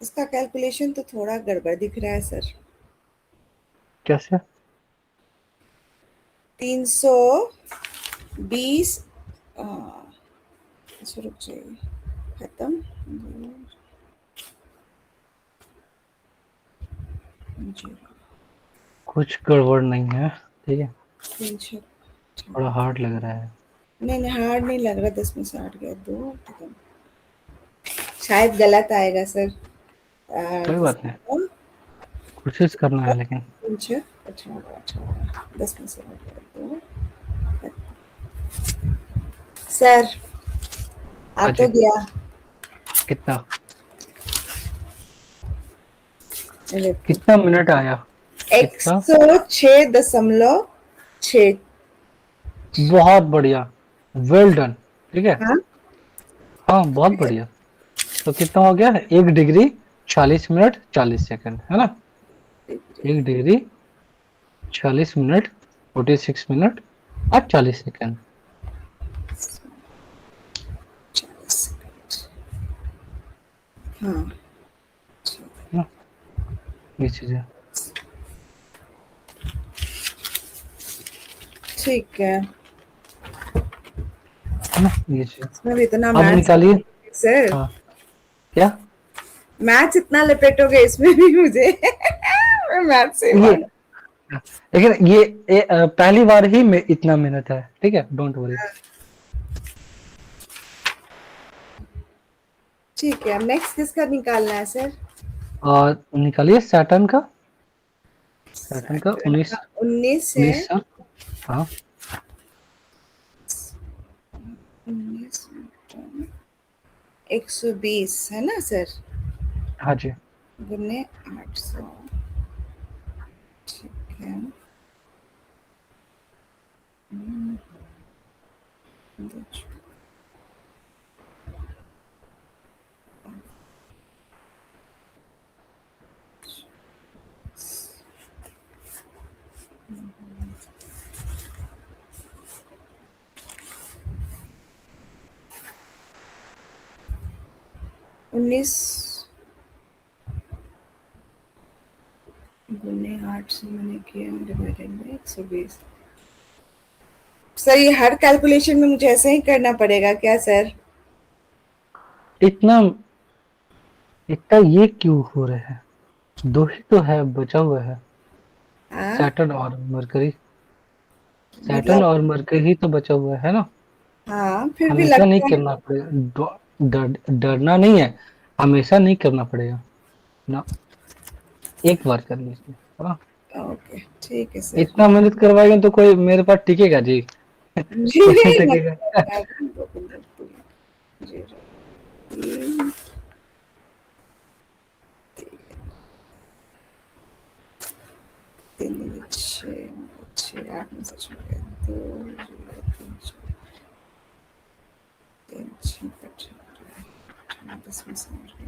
[SPEAKER 2] इसका कैलकुलेशन तो थोड़ा गड़बड़ दिख रहा है सर।
[SPEAKER 1] कैसे?
[SPEAKER 2] 320, रुक जाइए, खत्म, जीरो,
[SPEAKER 1] कुछ गड़बड़ नहीं है, ठीक है,
[SPEAKER 2] 300।
[SPEAKER 1] थोड़ा हार्ड लग रहा है।
[SPEAKER 2] नहीं नहीं, हार्ड नहीं लग रहा, 10 में से 8 गया, 2 खत्म। शायद गलत आएगा सर।
[SPEAKER 1] कोई बात नहीं,
[SPEAKER 2] 10
[SPEAKER 1] कोशिश करना है लेकिन।
[SPEAKER 2] 10 में से 8 गया, 2। सर, आ
[SPEAKER 1] हाँ
[SPEAKER 2] तो
[SPEAKER 1] जी,
[SPEAKER 2] गया।
[SPEAKER 1] कितना, कितना मिनट आया?
[SPEAKER 2] एक
[SPEAKER 1] कितना?
[SPEAKER 2] सौ 6.6।
[SPEAKER 1] बहुत बढ़िया, वेल डन, ठीक है।
[SPEAKER 2] हाँ,
[SPEAKER 1] हाँ, बहुत बढ़िया। तो कितना हो गया? 1 डिग्री 40 मिनट 40 सेकंड, है ना। 1 डिग्री 40 मिनट 46 मिनट और 40 सेकंड।
[SPEAKER 2] 40 सेकंड। हाँ,
[SPEAKER 1] है ना, ये चीज है।
[SPEAKER 2] ठीक है।
[SPEAKER 1] है ना, ये चीज।
[SPEAKER 2] इसमें भी इतना
[SPEAKER 1] अब
[SPEAKER 2] मैथ्स
[SPEAKER 1] निकालिए।
[SPEAKER 2] सर,
[SPEAKER 1] हाँ, क्या?
[SPEAKER 2] मैथ्स इतना लपेटोगे इसमें भी मुझे। मैं मैथ्स से
[SPEAKER 1] ये,
[SPEAKER 2] मालूम।
[SPEAKER 1] लेकिन पहली बार ही में इतना मेहनत है, ठीक है, डोंट वरी।
[SPEAKER 2] ठीक है, अब नेक्स्ट किसका निकालना है सर?
[SPEAKER 1] और निकालिए सैटर्न का, सैटर्न का
[SPEAKER 2] सैटर्न
[SPEAKER 1] 19,
[SPEAKER 2] का 19 है।
[SPEAKER 1] 19 साल। हाँ,
[SPEAKER 2] 19, 120 है ना सर?
[SPEAKER 1] हाँ जी।
[SPEAKER 2] गुने 800, ठीक है। उन्नीस गुने 8 से मैंने किया, डिवाइडेड बाय 120। सर, ये हर कैलकुलेशन में मुझे ऐसे ही करना पड़ेगा क्या सर?
[SPEAKER 1] इतना, इतना ये क्यों हो रहा है? दो ही तो है बचा हुआ है,
[SPEAKER 2] हाँ
[SPEAKER 1] सैटर्न और मरकरी। सैटर्न
[SPEAKER 2] मतलब,
[SPEAKER 1] और मरकरी ही तो बचा हुआ है ना।
[SPEAKER 2] हाँ फिर भी
[SPEAKER 1] हमेशा नहीं
[SPEAKER 2] लगता है।
[SPEAKER 1] करना पड़ेगा, डरना नहीं है, हमेशा नहीं करना पड़ेगा ना, एक बार कर लीजिए, है ना।
[SPEAKER 2] ओके ठीक है सर।
[SPEAKER 1] इतना मेहनत करवाएंगे तो कोई मेरे पास टिकेगा जी?
[SPEAKER 2] जी
[SPEAKER 1] कोई नहीं टिकेगा।
[SPEAKER 2] जी जी। तीन छः, छः आठ में सच में गए। दो जीरो तीन चार तीन छः पचास 10 में समझ गए।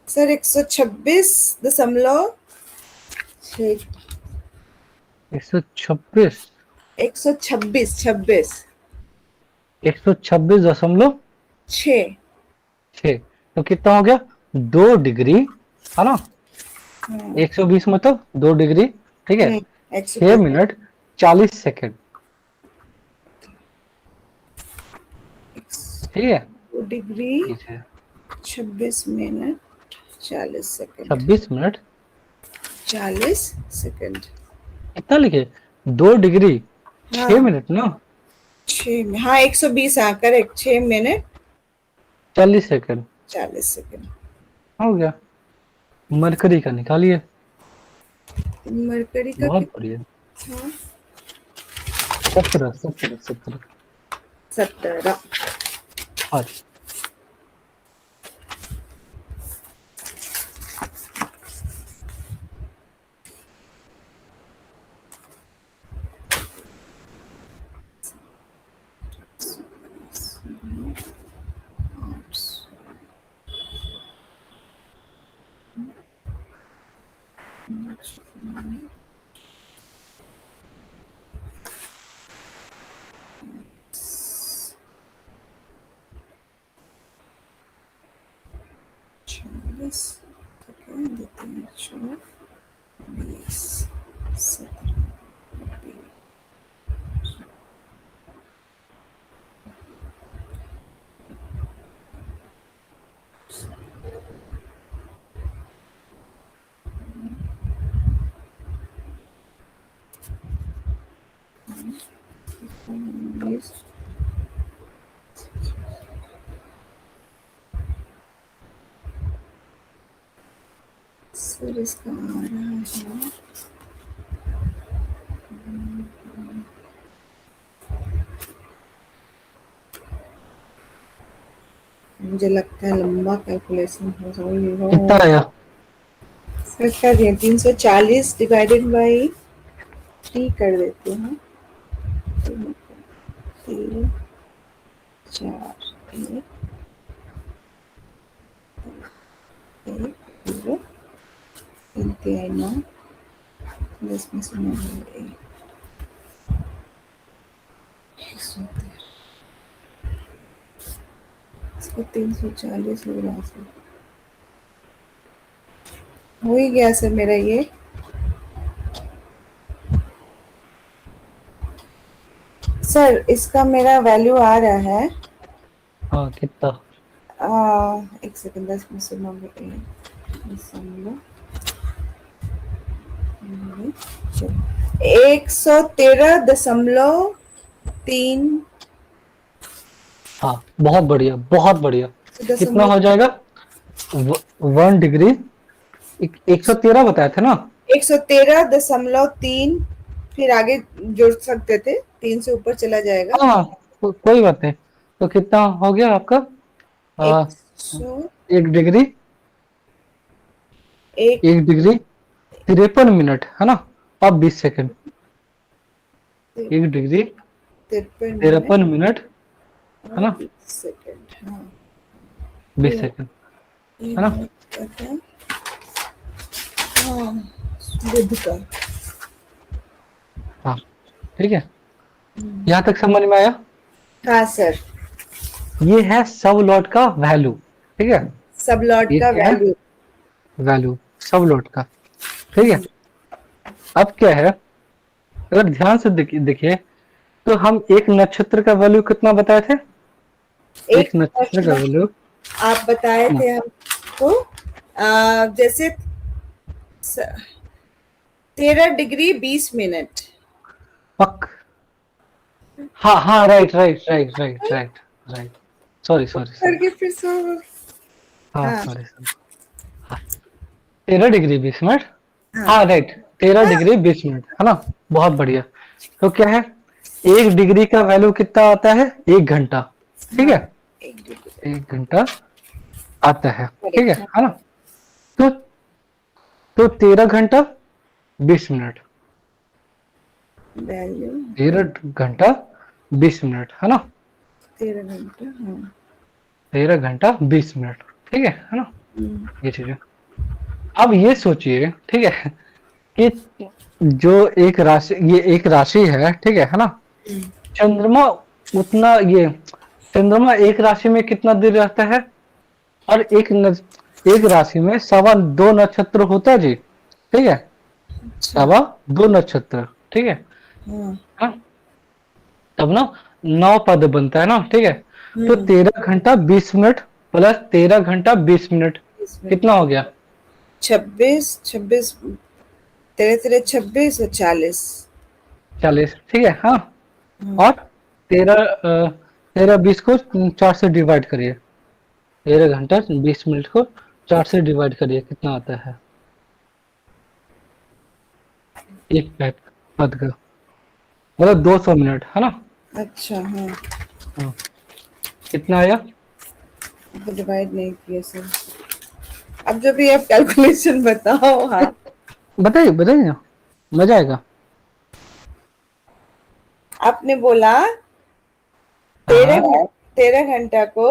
[SPEAKER 2] सर 126.6,
[SPEAKER 1] 126,
[SPEAKER 2] 126
[SPEAKER 1] 126.6।
[SPEAKER 2] 6।
[SPEAKER 1] तो कितना हो गया? 2 डिग्री, है ना।
[SPEAKER 2] हाँ
[SPEAKER 1] 120 मतलब 2 डिग्री, ठीक है। 6
[SPEAKER 2] 110
[SPEAKER 1] मिनट 40 सेकंड, ठीक है।
[SPEAKER 2] डिग्री
[SPEAKER 1] कीजिए
[SPEAKER 2] 26 मिनट 40 सेकंड।
[SPEAKER 1] 26 minute
[SPEAKER 2] 40 second.
[SPEAKER 1] कितना लिखे? 2 डिग्री छह
[SPEAKER 2] हाँ
[SPEAKER 1] मिनट ना,
[SPEAKER 2] 6 में, हाँ 120, हाँ करेक्ट, 6 मिनट
[SPEAKER 1] 40 सेकंड
[SPEAKER 2] 40 सेकंड।
[SPEAKER 1] हो गया। मरकरी का निकालिए।
[SPEAKER 2] मरकरी का
[SPEAKER 1] बहुत बढ़िया।
[SPEAKER 2] कितना था?
[SPEAKER 1] 17, 17, 17।
[SPEAKER 2] 17।
[SPEAKER 1] हाँ।
[SPEAKER 2] चालीस सेकंड, 20, 17, बीस। सर इसका आ रहा है, मुझे लगता है लंबा कैलकुलेशन हो, समझ नहीं
[SPEAKER 1] कितना
[SPEAKER 2] हो।
[SPEAKER 1] आया?
[SPEAKER 2] सर कर दिए, 340 डिवाइडेड बाई 3 कर देते हैं। 3 4 1 1 0, 3 9, 10 में से 9 इसको 340 हो रहा है। हो ही गया सर मेरा ये। सर इसका मेरा वैल्यू आ रहा है,
[SPEAKER 1] हाँ कितना?
[SPEAKER 2] एक सेकंड, 10 में से 9 दशमलव 113.3
[SPEAKER 1] हाँ बहुत बढ़िया, बहुत बढ़िया। कितना
[SPEAKER 2] दशमलव
[SPEAKER 1] हो जाएगा? 1 डिग्री, 113 बताए थे ना।
[SPEAKER 2] 113.3, फिर आगे जोड़ सकते थे, 3 से ऊपर चला जाएगा।
[SPEAKER 1] हाँ कोई बात नहीं। तो कितना हो गया आपका?
[SPEAKER 2] एक
[SPEAKER 1] आ,
[SPEAKER 2] सौ
[SPEAKER 1] 1 डिग्री,
[SPEAKER 2] एक
[SPEAKER 1] 1 डिग्री 53 मिनट, है ना। अब 20 सेकंड। 1 डिग्री
[SPEAKER 2] 53 मिनट
[SPEAKER 1] 53 मिनट, है
[SPEAKER 2] और
[SPEAKER 1] ना।
[SPEAKER 2] 20 सेकंड। हाँ
[SPEAKER 1] बीस
[SPEAKER 2] ये
[SPEAKER 1] सेकंड
[SPEAKER 2] ये
[SPEAKER 1] है ना।
[SPEAKER 2] मैंने किया था। हाँ बुध का।
[SPEAKER 1] हाँ ठीक है, यहाँ तक समझ में आया।
[SPEAKER 2] हाँ सर,
[SPEAKER 1] ये है सब लॉट का वैल्यू, ठीक है।
[SPEAKER 2] सब लॉट
[SPEAKER 1] ये
[SPEAKER 2] का
[SPEAKER 1] क्या है?
[SPEAKER 2] वैल्यू।
[SPEAKER 1] वैल्यू सब लॉट का, ठीक है। अब क्या है, अगर ध्यान से देखिए, तो हम एक नक्षत्र का वैल्यू कितना बताए थे?
[SPEAKER 2] एक
[SPEAKER 1] एक नक्षत्र का
[SPEAKER 2] प्रश्न
[SPEAKER 1] वैल्यू,
[SPEAKER 2] आप बताए थे हमको जैसे 13 डिग्री 20 मिनट।
[SPEAKER 1] पक हाँ हाँ, right right right right right right. Sorry sorry sorry.
[SPEAKER 2] करके फिर से।
[SPEAKER 1] हाँ
[SPEAKER 2] हाँ
[SPEAKER 1] सॉरी सॉरी। हाँ, 13 डिग्री 20 मिनट।
[SPEAKER 2] हाँ
[SPEAKER 1] हाँ राइट, तेरह
[SPEAKER 2] हाँ।
[SPEAKER 1] डिग्री बीस मिनट है ना। बहुत बढ़िया। तो क्या है, 1 डिग्री का वैल्यू कितना आता है, 1 घंटा। ठीक है,
[SPEAKER 2] हाँ 1 डिग्री।
[SPEAKER 1] 1 घंटा आता है। ठीक
[SPEAKER 2] करेक्ट। हाँ।
[SPEAKER 1] है ना। तो 13 घंटा 20 मिनट,
[SPEAKER 2] वैल्यू
[SPEAKER 1] 13 घंटा 20 मिनट है ना।
[SPEAKER 2] 13 घंटा। हाँ।
[SPEAKER 1] 13 घंटा 20 मिनट। ठीक है ना।
[SPEAKER 2] हम्म,
[SPEAKER 1] ये चीज है। अब ये सोचिए, ठीक है, कि जो एक राशि, ये एक राशि है, ठीक है ना।
[SPEAKER 2] हम्म,
[SPEAKER 1] चंद्रमा उतना ये, चंद्रमा एक राशि में कितना दिन रहता है, और एक राशि में 2.25 नक्षत्र होता है जी। ठीक है,
[SPEAKER 2] अच्छा।
[SPEAKER 1] 2.25 नक्षत्र। ठीक है।
[SPEAKER 2] हाँ।
[SPEAKER 1] हाँ, तब ना 9 पद बनता है ना। ठीक है। तो
[SPEAKER 2] हम्म।
[SPEAKER 1] 13 घंटा 20 मिनट प्लस 13 घंटा 20 मिनट
[SPEAKER 2] इसमें
[SPEAKER 1] कितना हो गया,
[SPEAKER 2] 26 26। तेरे तेरे 26 और 40।
[SPEAKER 1] 40। ठीक है। हाँ,
[SPEAKER 2] हाँ।
[SPEAKER 1] और 13 20 को 4 से डिवाइड करिए। 13 घंटा 20 मिनट को 4 से डिवाइड करिए, कितना आता है, एक पद का, मतलब 200 मिनट है ना।
[SPEAKER 2] अच्छा। हाँ।
[SPEAKER 1] हाँ, कितना आया।
[SPEAKER 2] तो डिवाइड नहीं किया सर। अब जो भी आप कैलकुलेशन बताओ। हाँ।
[SPEAKER 1] बताइए बताइए ना, मजा आएगा।
[SPEAKER 2] आपने बोला तेरह
[SPEAKER 1] हाँ,
[SPEAKER 2] घं- 13 घंटा को।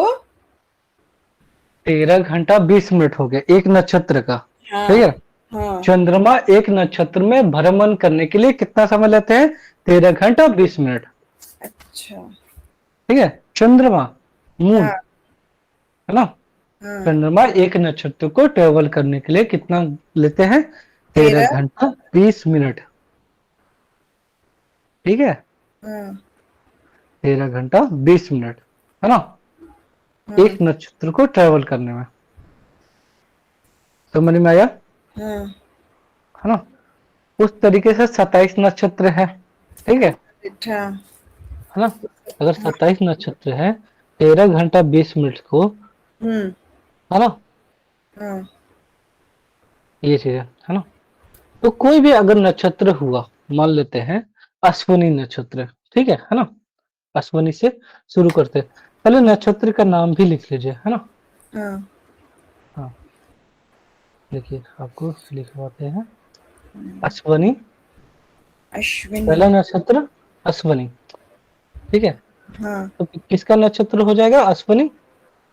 [SPEAKER 1] 13 घंटा 20 मिनट हो गया एक नक्षत्र का। ठीक
[SPEAKER 2] हाँ
[SPEAKER 1] है।
[SPEAKER 2] हाँ।
[SPEAKER 1] चंद्रमा एक नक्षत्र में भ्रमण करने के लिए कितना समय लेते हैं, 13 घंटा 20 मिनट।
[SPEAKER 2] अच्छा।
[SPEAKER 1] ठीक है, चंद्रमा, मून,
[SPEAKER 2] हाँ
[SPEAKER 1] है ना।
[SPEAKER 2] हाँ।
[SPEAKER 1] चंद्रमा एक नक्षत्र को ट्रेवल करने के लिए कितना लेते हैं, तेरह
[SPEAKER 2] 13।
[SPEAKER 1] घंटा बीस मिनट ठीक है,
[SPEAKER 2] हाँ
[SPEAKER 1] 13 घंटा 20 मिनट है ना,
[SPEAKER 2] हाँ
[SPEAKER 1] एक नक्षत्र को ट्रेवल करने में। समझ में आया,
[SPEAKER 2] हाँ।
[SPEAKER 1] है ना। उस तरीके से 27 नक्षत्र है। ठीक
[SPEAKER 2] अच्छा।
[SPEAKER 1] है ना। अगर
[SPEAKER 2] हाँ।
[SPEAKER 1] 27 नक्षत्र है, 13 घंटा 20 मिनट को,
[SPEAKER 2] हम्म।
[SPEAKER 1] है ना,
[SPEAKER 2] हाँ।
[SPEAKER 1] ये चीज है ना। तो कोई भी अगर नक्षत्र हुआ, मान लेते हैं अश्विनी नक्षत्र। ठीक है ना। अश्विनी से शुरू करते हैं। पहले नक्षत्र का नाम भी लिख लीजिए, है ना।
[SPEAKER 2] हाँ।
[SPEAKER 1] हाँ, देखिए आपको लिखवाते हैं। अश्विनी,
[SPEAKER 2] अश्विनी।
[SPEAKER 1] पहला नक्षत्र अश्विनी। ठीक है।
[SPEAKER 2] हाँ।
[SPEAKER 1] तो किसका नक्षत्र हो जाएगा, अश्विनी,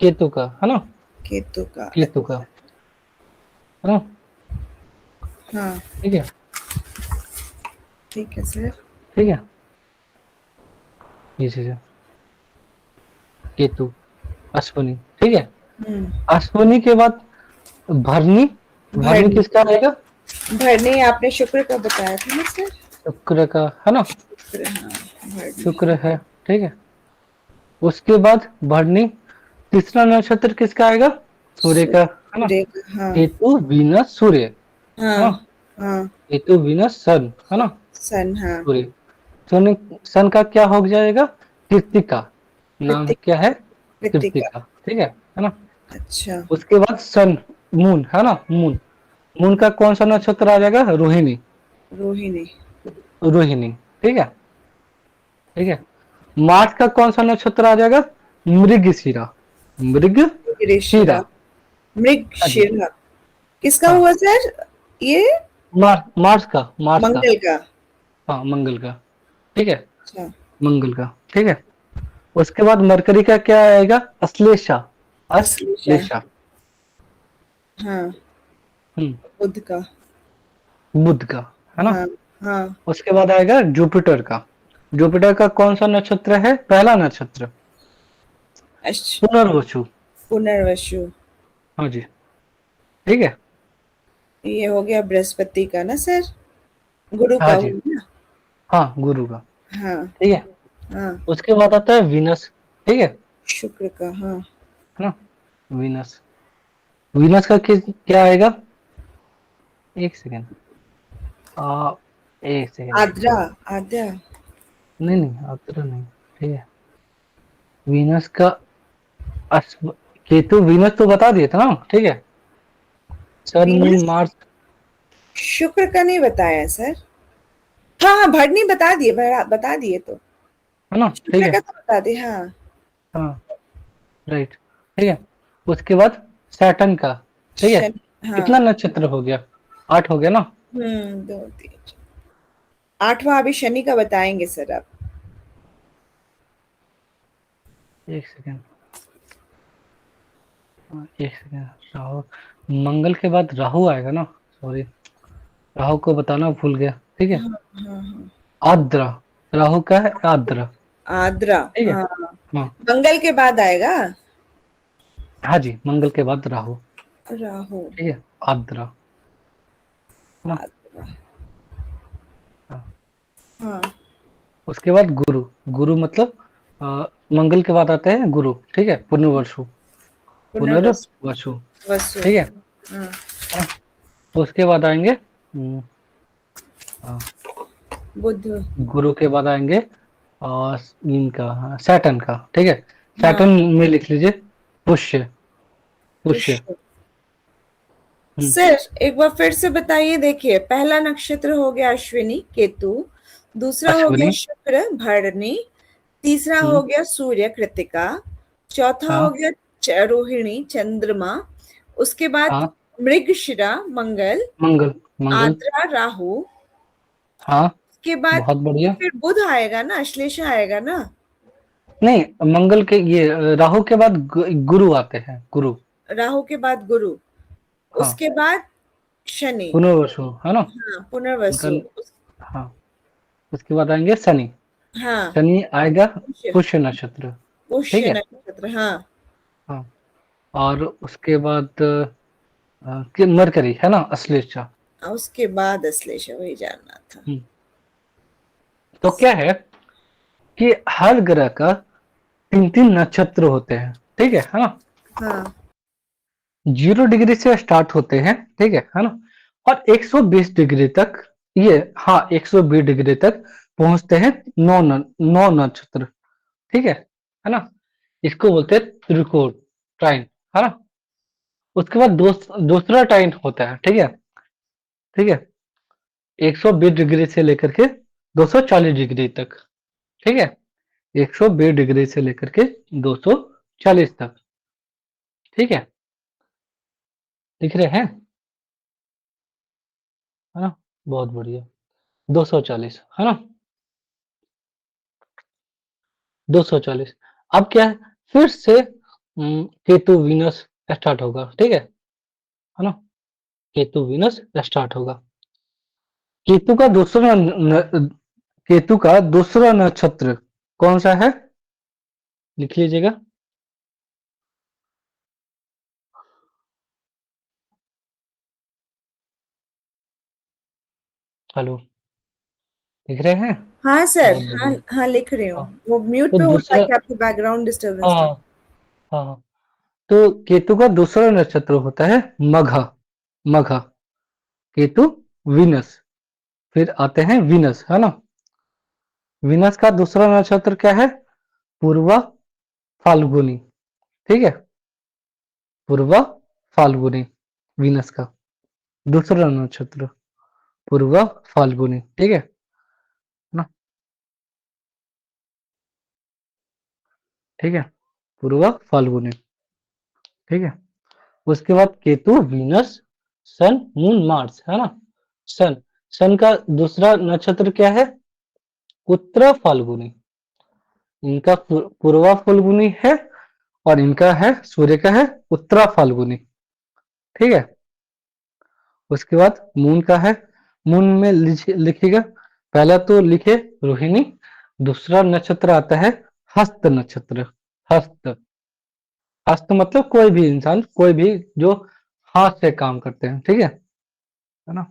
[SPEAKER 1] केतु का, है ना।
[SPEAKER 2] केतु का।
[SPEAKER 1] केतु का,
[SPEAKER 2] अच्छा।
[SPEAKER 1] है ना।
[SPEAKER 2] हाँ।
[SPEAKER 1] ठीक है।
[SPEAKER 2] ठीक है सर।
[SPEAKER 1] ठीक है, ये चीज है, केतु, अश्विनी। ठीक है।
[SPEAKER 2] हम्म।
[SPEAKER 1] अश्विनी के बाद भरनी। भरनी
[SPEAKER 2] भरनी।
[SPEAKER 1] किसका आएगा,
[SPEAKER 2] भरनी आपने शुक्र का बताया था ना सर।
[SPEAKER 1] शुक्र का, है ना।
[SPEAKER 2] शुक्र। हाँ। भरनी।
[SPEAKER 1] शुक्र है। ठीक है। उसके बाद भरनी, तीसरा नक्षत्र किसका आएगा, सूर्य का, है ना।
[SPEAKER 2] सूर्य का। हाँ
[SPEAKER 1] केतु वीनस सूर्य, है ना।
[SPEAKER 2] हाँ हाँ।
[SPEAKER 1] केतु वीनस सन, है ना।
[SPEAKER 2] सन। हाँ।
[SPEAKER 1] सूर्य, सन, सन का क्या हो जाएगा, कृत्तिका। नाम
[SPEAKER 2] कृतिक।
[SPEAKER 1] क्या है,
[SPEAKER 2] कृतिका।
[SPEAKER 1] कृत्तिका। ठीक है ना।
[SPEAKER 2] अच्छा।
[SPEAKER 1] उसके बाद सन, मून, है ना, मून। मून का कौन सा नक्षत्र आ जाएगा, रोहिणी।
[SPEAKER 2] रोहिणी।
[SPEAKER 1] रोहिणी। ठीक है। ठीक है। मार्च का कौन सा नक्षत्र आ जाएगा, मृगशिरा। मृगशिरा।
[SPEAKER 2] ऋषिरा। मृग
[SPEAKER 1] हाँ जी।
[SPEAKER 2] शिरा। किसका
[SPEAKER 1] हाँ,
[SPEAKER 2] हुआ सर ये?
[SPEAKER 1] मार्च का।
[SPEAKER 2] मंगल का।
[SPEAKER 1] हाँ, मंगल का। ठीक है,
[SPEAKER 2] अच्छा।
[SPEAKER 1] मंगल का। ठीक है। उसके बाद मरकरी का क्या आएगा, अश्लेषा।
[SPEAKER 2] अश्लेषा।
[SPEAKER 1] अश्लेषा।
[SPEAKER 2] हाँ।
[SPEAKER 1] हम्म,
[SPEAKER 2] बुध का।
[SPEAKER 1] बुध का, है ना।
[SPEAKER 2] हाँ हाँ।
[SPEAKER 1] उसके बाद आएगा जुपिटर का। जुपिटर का कौन सा नक्षत्र है, पहला नक्षत्र,
[SPEAKER 2] अश
[SPEAKER 1] पुनर्वसु।
[SPEAKER 2] पुनर्वसु।
[SPEAKER 1] हाँ जी। ठीक है।
[SPEAKER 2] ये हो गया बृहस्पति का ना सर। गुरु का
[SPEAKER 1] हाँ जी।
[SPEAKER 2] हुआ ना।
[SPEAKER 1] हाँ, गुरु का।
[SPEAKER 2] हाँ
[SPEAKER 1] ठीक है।
[SPEAKER 2] हाँ।
[SPEAKER 1] उसके बाद आता है वीनस। ठीक है
[SPEAKER 2] शुक्र का। हाँ।
[SPEAKER 1] ना, वीनस। वीनस का क्या आएगा? एक सेकेंड, आ एक सेकेंड।
[SPEAKER 2] आद्रा, आद्या।
[SPEAKER 1] नहीं नहीं, आर्द्रा नहीं। ठीक है, वीनस का केतु वीनस तो बता दिए था ना। ठीक है, सन मून
[SPEAKER 2] वीनस,
[SPEAKER 1] मार्स,
[SPEAKER 2] शुक्र का नहीं बताया सर। हाँ हाँ, भरनी बता दिए, बता दिए तो।
[SPEAKER 1] है ना। ठीक
[SPEAKER 2] शुक्र
[SPEAKER 1] है,
[SPEAKER 2] का तो बता दिए, हाँ।
[SPEAKER 1] हाँ, राइट। ठीक है, उसके बाद सैटर्न का। ठीक है,
[SPEAKER 2] शनि, हाँ।
[SPEAKER 1] कितना नक्षत्र हो गया? 8 हो गया ना।
[SPEAKER 2] दो तीन आठवां अभी शनि का बताएंगे सर आप।
[SPEAKER 1] एक सेकेंड, एक सेकेंड। राहु, मंगल के बाद राहु आएगा ना। सॉरी, राहु को बताना भूल गया। ठीक है,
[SPEAKER 2] हाँ हाँ हाँ।
[SPEAKER 1] आद्रा, राहु का है आद्रा।
[SPEAKER 2] आद्रा,
[SPEAKER 1] ठीक है,
[SPEAKER 2] हाँ।
[SPEAKER 1] हाँ,
[SPEAKER 2] मंगल के बाद आएगा
[SPEAKER 1] हाँ जी, मंगल के बाद राहु।
[SPEAKER 2] राहु।
[SPEAKER 1] ठीक है, आद्रा, है ना।
[SPEAKER 2] आद्रा,
[SPEAKER 1] हाँ।
[SPEAKER 2] हाँ।
[SPEAKER 1] उसके बाद गुरु, गुरु मतलब मंगल के बाद आते हैं गुरु। ठीक है, पुनर्वसु,
[SPEAKER 2] पुनर्वसु,
[SPEAKER 1] पुनर्वसु।
[SPEAKER 2] वसु,
[SPEAKER 1] ठीक है,
[SPEAKER 2] हाँ।
[SPEAKER 1] हाँ। उसके बाद आएंगे हाँ,
[SPEAKER 2] बुध,
[SPEAKER 1] गुरु के बाद आएंगे और इनका, हाँ, सैटर्न का। ठीक है,
[SPEAKER 2] हाँ।
[SPEAKER 1] सैटर्न में लिख लीजिए पुष्य, पुष्य।
[SPEAKER 2] पुष्य।
[SPEAKER 1] हम्म,
[SPEAKER 2] सर एक बार फिर से बताइए, देखिए पहला नक्षत्र हो गया अश्विनी केतु, दूसरा हो गया
[SPEAKER 1] अश्विनी।
[SPEAKER 2] शुक्र भरणी, तीसरा हो
[SPEAKER 1] हम्म,
[SPEAKER 2] गया सूर्य कृतिका, चौथा हो
[SPEAKER 1] हाँ,
[SPEAKER 2] गया रोहिणी चंद्रमा, उसके बाद
[SPEAKER 1] हाँ,
[SPEAKER 2] मृगशिरा मंगल,
[SPEAKER 1] मंगल, मंगल,
[SPEAKER 2] आद्रा राहु,
[SPEAKER 1] हाँ,
[SPEAKER 2] उसके बाद
[SPEAKER 1] बहुत बढ़िया।
[SPEAKER 2] फिर बुध आएगा ना, अश्लेषा आएगा ना।
[SPEAKER 1] नहीं, मंगल के ये राहु के बाद गुरु आते हैं, गुरु।
[SPEAKER 2] राहु के बाद गुरु,
[SPEAKER 1] हाँ,
[SPEAKER 2] उसके बाद शनि,
[SPEAKER 1] पुनर्वसु, है ना।
[SPEAKER 2] हाँ
[SPEAKER 1] उनका,
[SPEAKER 2] पुनर्वसु,
[SPEAKER 1] हाँ, उसके बाद आएंगे शनि।
[SPEAKER 2] हाँ
[SPEAKER 1] शनि आएगा
[SPEAKER 2] पुष्य,
[SPEAKER 1] पुष्य नक्षत्र। ठीक
[SPEAKER 2] पुष्य
[SPEAKER 1] है,
[SPEAKER 2] नक्षत्र, हाँ।
[SPEAKER 1] हाँ। और उसके बाद मरकरी, है ना, अश्लेषा।
[SPEAKER 2] उसके बाद अश्लेषा, वही जानना था।
[SPEAKER 1] हम्म, तो क्या है कि हर ग्रह का 3 3 नक्षत्र होते हैं। ठीक है ना।
[SPEAKER 2] हाँ
[SPEAKER 1] 0 डिग्री से स्टार्ट होते हैं। ठीक है ना। और 120 डिग्री तक, ये, हाँ, 120 डिग्री तक पहुंचते हैं 9 नक्षत्र। ठीक है ना। इसको बोलते हैं त्रिकोण, ट्राइन, है ना। उसके बाद दूसरा टाइन होता है। ठीक है, ठीक है, 120 डिग्री से लेकर के 240 डिग्री तक। ठीक है, 120 डिग्री से लेकर के 240 तक। ठीक है, लिख रहे हैं, है ना। बहुत बढ़िया, 240, है ना, 240। अब क्या है, फिर से केतु वीनस स्टार्ट होगा। ठीक है ना। केतु वीनस स्टार्ट होगा। केतु का दूसरा केतु का दूसरा नक्षत्र कौन सा है? लिख लीजिएगा। हेलो, लिख रहे हैं?
[SPEAKER 2] हाँ सर,
[SPEAKER 1] बहुत
[SPEAKER 2] हाँ
[SPEAKER 1] बढ़िया।
[SPEAKER 2] हाँ लिख रही हूँ।
[SPEAKER 1] हाँ,
[SPEAKER 2] वो म्यूट
[SPEAKER 1] तो
[SPEAKER 2] पे होता है
[SPEAKER 1] दूसरा,
[SPEAKER 2] कि आपके बैकग्राउंड
[SPEAKER 1] हाँ,
[SPEAKER 2] डिस्टरबेंस था।
[SPEAKER 1] हाँ, हाँ, तो केतु का दूसरा नक्षत्र होता है मघा, मघा। केतु, वीनस, फिर आते हैं वीनस, है ना। वीनस का दूसरा नक्षत्र क्या है? पूर्वा फाल्गुनी। ठीक है, पूर्वा फाल्गुनी, वीनस का दूसरा नक्षत्र, पूर्वा फाल्गुनी। ठीक है ना। ठीक है, पूर्वा फाल्गुनी। ठीक है, उसके बाद Ketu Venus Sun Moon Mars, है ना। सन, सन का दूसरा नक्षत्र क्या है? उत्तरा फाल्गुनी। इनका पूर्वा फाल्गुनी है, और इनका है, सूर्य का है उत्तरा फाल्गुनी। ठीक है, उसके बाद मून का है। मून में लिखिएगा, पहला तो लिखे रोहिणी, दूसरा नक्षत्र आता है हस्त नक्षत्र। हस्त, हस्त मतलब कोई भी इंसान, कोई भी जो हाथ से काम करते हैं। ठीक है ना।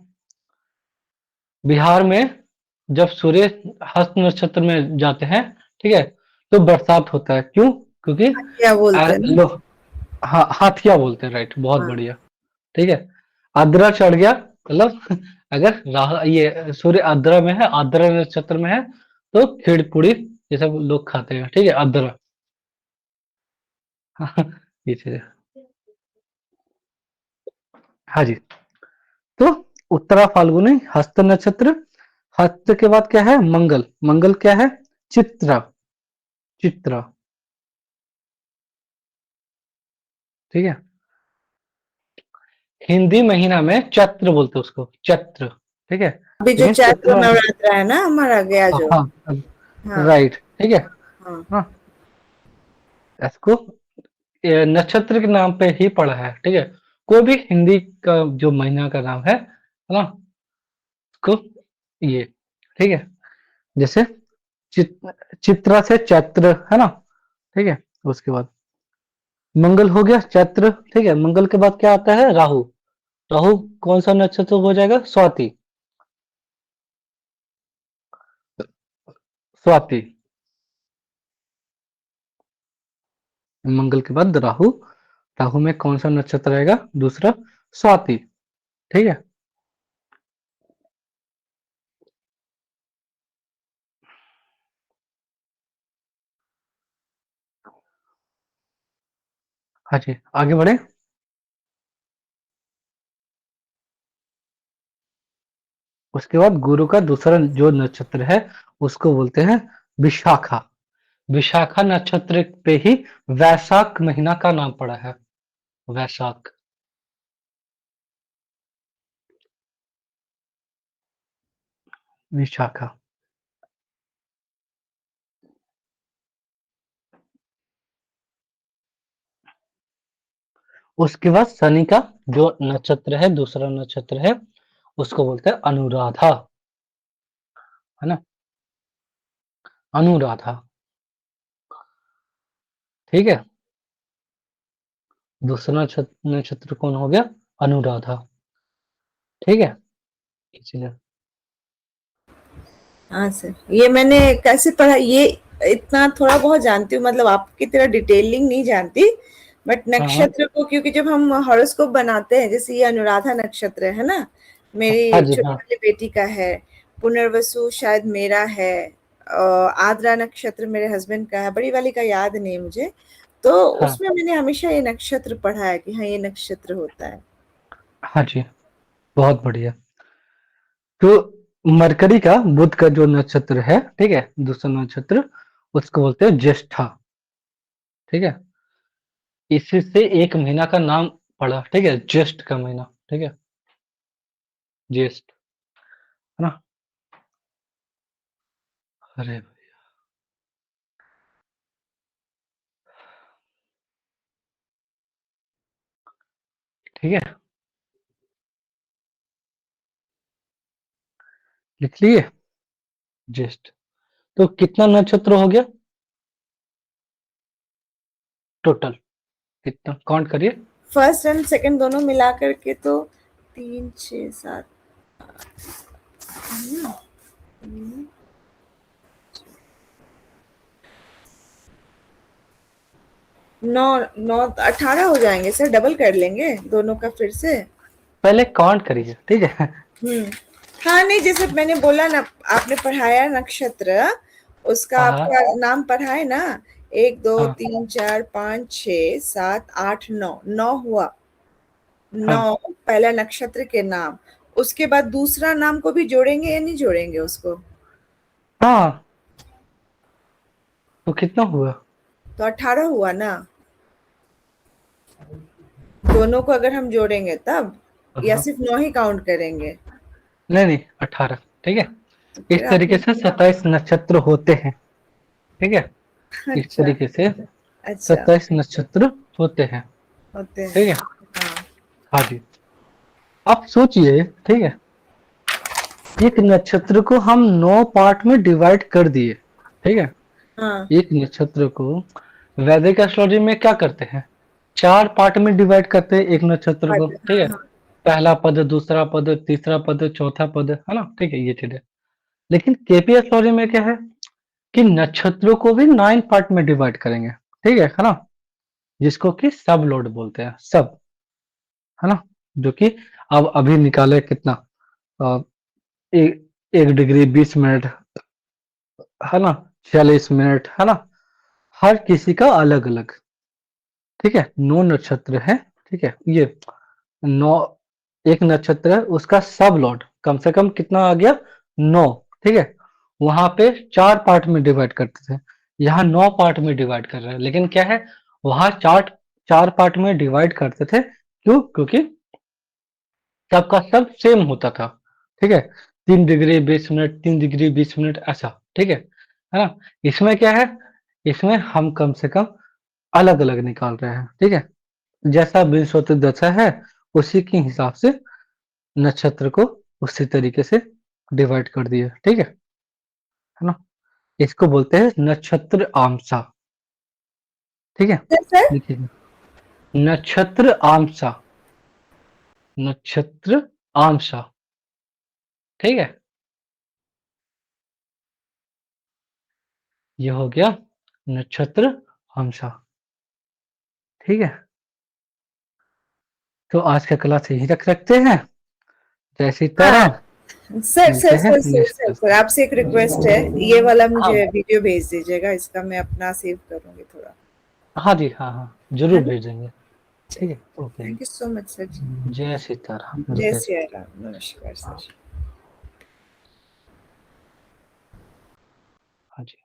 [SPEAKER 1] बिहार में जब सूर्य हस्त नक्षत्र में जाते हैं, ठीक है, तो बरसात होता है। क्यों? क्योंकि
[SPEAKER 2] क्या बोलते हैं ना।
[SPEAKER 1] लो, हाँ, हाथिया बोलते हैं, राइट, बहुत
[SPEAKER 2] हाँ।
[SPEAKER 1] बढ़िया। ठीक है, आद्रा चढ़ गया मतलब अगर ये सूर्य आद्रा में है, आद्रा नक्षत्र में है, तो खिड़पुड़ी ये सब लोग खाते हैं, ठीक है, आद्रा। ये चीज है। हाँ जी। तो उत्तरा फाल्गुनी हस्त नक्षत्र, हस्त के बाद क्या है, मंगल, मंगल क्या है, चित्रा, चित्रा, ठीक है। हिंदी महीना में चैत्र बोलते हैं उसको, चैत्र, ठीक है,
[SPEAKER 2] अभी जो
[SPEAKER 1] लेकिन
[SPEAKER 2] चैत्र
[SPEAKER 1] चैत्र,
[SPEAKER 2] नवरात्र है ना हमारा गया जो।
[SPEAKER 1] हाँ,
[SPEAKER 2] हाँ।
[SPEAKER 1] राइट, ठीक है।
[SPEAKER 2] हाँ।
[SPEAKER 1] हाँ, इसको नक्षत्र के नाम पे ही पड़ा है, ठीक है। कोई भी हिंदी का जो महीना का नाम है ना, उसको ये, ठीक है, जैसे चित्रा से चैत्र है ना, ठीक है। उसके बाद मंगल हो गया, चैत्र, ठीक है। मंगल के बाद क्या आता है, राहु, राहु कौन सा नक्षत्र हो जाएगा, स्वाति, स्वाति। मंगल के बाद राहु, राहु में कौन सा नक्षत्र रहेगा, दूसरा, स्वाति, ठीक है। हाँ जी, आगे बढ़े। उसके बाद गुरु का दूसरा जो नक्षत्र है उसको बोलते हैं विशाखा, विशाखा नक्षत्र पे ही वैशाख महीना का नाम पड़ा है, वैशाख, विशाखा। उसके बाद शनि का जो नक्षत्र है, दूसरा नक्षत्र है, उसको बोलते हैं अनुराधा, है ना, अनुराधा, ठीक है। दूसरा नक्षत्र कौन हो गया, अनुराधा, ठीक है, इसलिए।
[SPEAKER 2] हाँ सर, ये मैंने कैसे पढ़ा, ये इतना थोड़ा बहुत जानती हूँ, मतलब आपकी तरह डिटेलिंग नहीं जानती, बट
[SPEAKER 1] हाँ हाँ,
[SPEAKER 2] नक्षत्र को, क्योंकि जब हम हॉरोस्कोप बनाते हैं, जैसे ये अनुराधा नक्षत्र है ना,
[SPEAKER 1] हाँ
[SPEAKER 2] मेरी
[SPEAKER 1] जी,
[SPEAKER 2] छोटी
[SPEAKER 1] हाँ
[SPEAKER 2] वाली बेटी का है। पुनर्वसु शायद मेरा है। आद्रा नक्षत्र मेरे हस्बैंड का है, बड़ी वाली का याद नहीं मुझे। तो
[SPEAKER 1] हाँ,
[SPEAKER 2] उसमें मैंने हमेशा ये नक्षत्र पढ़ा है कि हाँ ये नक्षत्र होता है।
[SPEAKER 1] हाँ जी, बहुत बढ़िया। तो मरकरी का, बुध का जो नक्षत्र है, ठीक है, दूसरा नक्षत्र, उसको बोलते हैं ज्येष्ठा, ठीक है। इसी से एक महीना का नाम पड़ा, ठीक है, ज्येष्ठ का महीना, ठीक है, ज्येष्ठ, है ना। अरे भाई, ठीक है, लिख लिए, ज्येष्ठ। तो कितना नक्षत्र हो गया टोटल, कितना काउंट करिए।
[SPEAKER 2] फर्स्ट एंड सेकंड दोनों मिला करके तो 3 6 7, 9 9 18 हो जाएंगे सर, डबल कर लेंगे दोनों का फिर से।
[SPEAKER 1] पहले काउंट करिए, ठीक है।
[SPEAKER 2] हम्म। हाँ नहीं, जैसे मैंने बोला ना, आपने पढ़ाया नक्षत्र, उसका
[SPEAKER 1] हाँ
[SPEAKER 2] आपका नाम पढ़ा है ना, 1 2 3 4 5 6 7 8 9, 9 हुआ।
[SPEAKER 1] हाँ
[SPEAKER 2] 9 पहला नक्षत्र के नाम, उसके बाद दूसरा नाम को भी जोड़ेंगे या नहीं जोड़ेंगे उसको?
[SPEAKER 1] हाँ, तो कितना हुआ,
[SPEAKER 2] तो 18 हुआ ना, दोनों को अगर हम जोड़ेंगे तब, या
[SPEAKER 1] हाँ,
[SPEAKER 2] सिर्फ 9 ही काउंट करेंगे?
[SPEAKER 1] नहीं नहीं, 18, ठीक है।
[SPEAKER 2] तो फिर
[SPEAKER 1] इस
[SPEAKER 2] आपने,
[SPEAKER 1] तरीके से 27 नक्षत्र होते हैं, ठीक है। इस
[SPEAKER 2] अच्छा।
[SPEAKER 1] तरीके से
[SPEAKER 2] अच्छा।
[SPEAKER 1] 27 नक्षत्र होते हैं,
[SPEAKER 2] होते
[SPEAKER 1] ठीक
[SPEAKER 2] हैं।
[SPEAKER 1] है।
[SPEAKER 2] हाँ।
[SPEAKER 1] हाँ जी, आप सोचिए, ठीक है, एक नक्षत्र को हम 9 पार्ट में डिवाइड कर दिए, ठीक है।
[SPEAKER 2] हाँ।
[SPEAKER 1] एक नक्षत्र को वैदिक एस्ट्रोलॉजी में क्या करते हैं, 4 पार्ट में डिवाइड करते हैं एक नक्षत्र को, ठीक
[SPEAKER 2] हाँ।
[SPEAKER 1] है।
[SPEAKER 2] हाँ।
[SPEAKER 1] पहला पद, दूसरा पद, तीसरा पद, चौथा पद, है ना, ठीक है, ये चीज है। लेकिन केपी एस्ट्रोलॉजी में क्या है कि नक्षत्रों को भी 9 पार्ट में डिवाइड करेंगे, ठीक है ना। जिसको कि सब लोड बोलते हैं, सब, है ना, जो कि अब अभी निकाले कितना, अ, ए, 1 डिग्री 20 मिनट, है ना, 46 मिनट, है ना, हर किसी का अलग अलग, ठीक है, 9 नक्षत्र है, ठीक है, ये 9, एक नक्षत्र है उसका सब लॉट कम से कम कितना आ गया, 9, ठीक है, वहां पे 4 पार्ट में डिवाइड करते थे, यहाँ 9 पार्ट में डिवाइड कर रहे हैं, लेकिन क्या है, वहां 4 पार्ट में डिवाइड करते थे, क्यों, क्योंकि सबका सब सेम होता था, ठीक है, 3 डिग्री 20 मिनट, 3 डिग्री 20 मिनट ऐसा, ठीक है ना, इसमें क्या है, इसमें हम कम से कम अलग अलग निकाल रहे हैं, ठीक है, जैसा बृहस्पति दशा है उसी के हिसाब से नक्षत्र को उसी तरीके से डिवाइड कर दिए, ठीक है ना, इसको बोलते हैं नक्षत्र आमसा, ठीक है,
[SPEAKER 2] सर
[SPEAKER 1] देखिए, नक्षत्र आमसा, नक्षत्र आमसा, ठीक है, ये हो गया नक्षत्र आमसा, ठीक है, तो आज का क्लास यही रख सकते हैं, जय
[SPEAKER 2] हाँ
[SPEAKER 1] सीताराम,
[SPEAKER 2] सर
[SPEAKER 1] मिलते
[SPEAKER 2] सर
[SPEAKER 1] हैं
[SPEAKER 2] sir sir
[SPEAKER 1] next
[SPEAKER 2] sir
[SPEAKER 1] class
[SPEAKER 2] sir
[SPEAKER 1] में।
[SPEAKER 2] आपसे एक रिक्वेस्ट है, ये वाला मुझे
[SPEAKER 1] हाँ
[SPEAKER 2] वीडियो भेज दीजिएगा, इसका मैं अपना सेव करूंगी थोड़ा,
[SPEAKER 1] हाँ जी, हाँ हाँ, जरूर
[SPEAKER 2] है ना?
[SPEAKER 1] भेजेंगे, ठीक है, okay ji,
[SPEAKER 2] thank you so much sir.
[SPEAKER 1] जय सीताराम,
[SPEAKER 2] जय
[SPEAKER 1] मिलते हैं।
[SPEAKER 2] सिया राम, नमस्कार
[SPEAKER 1] हाँ
[SPEAKER 2] सर।
[SPEAKER 1] हाँ जी।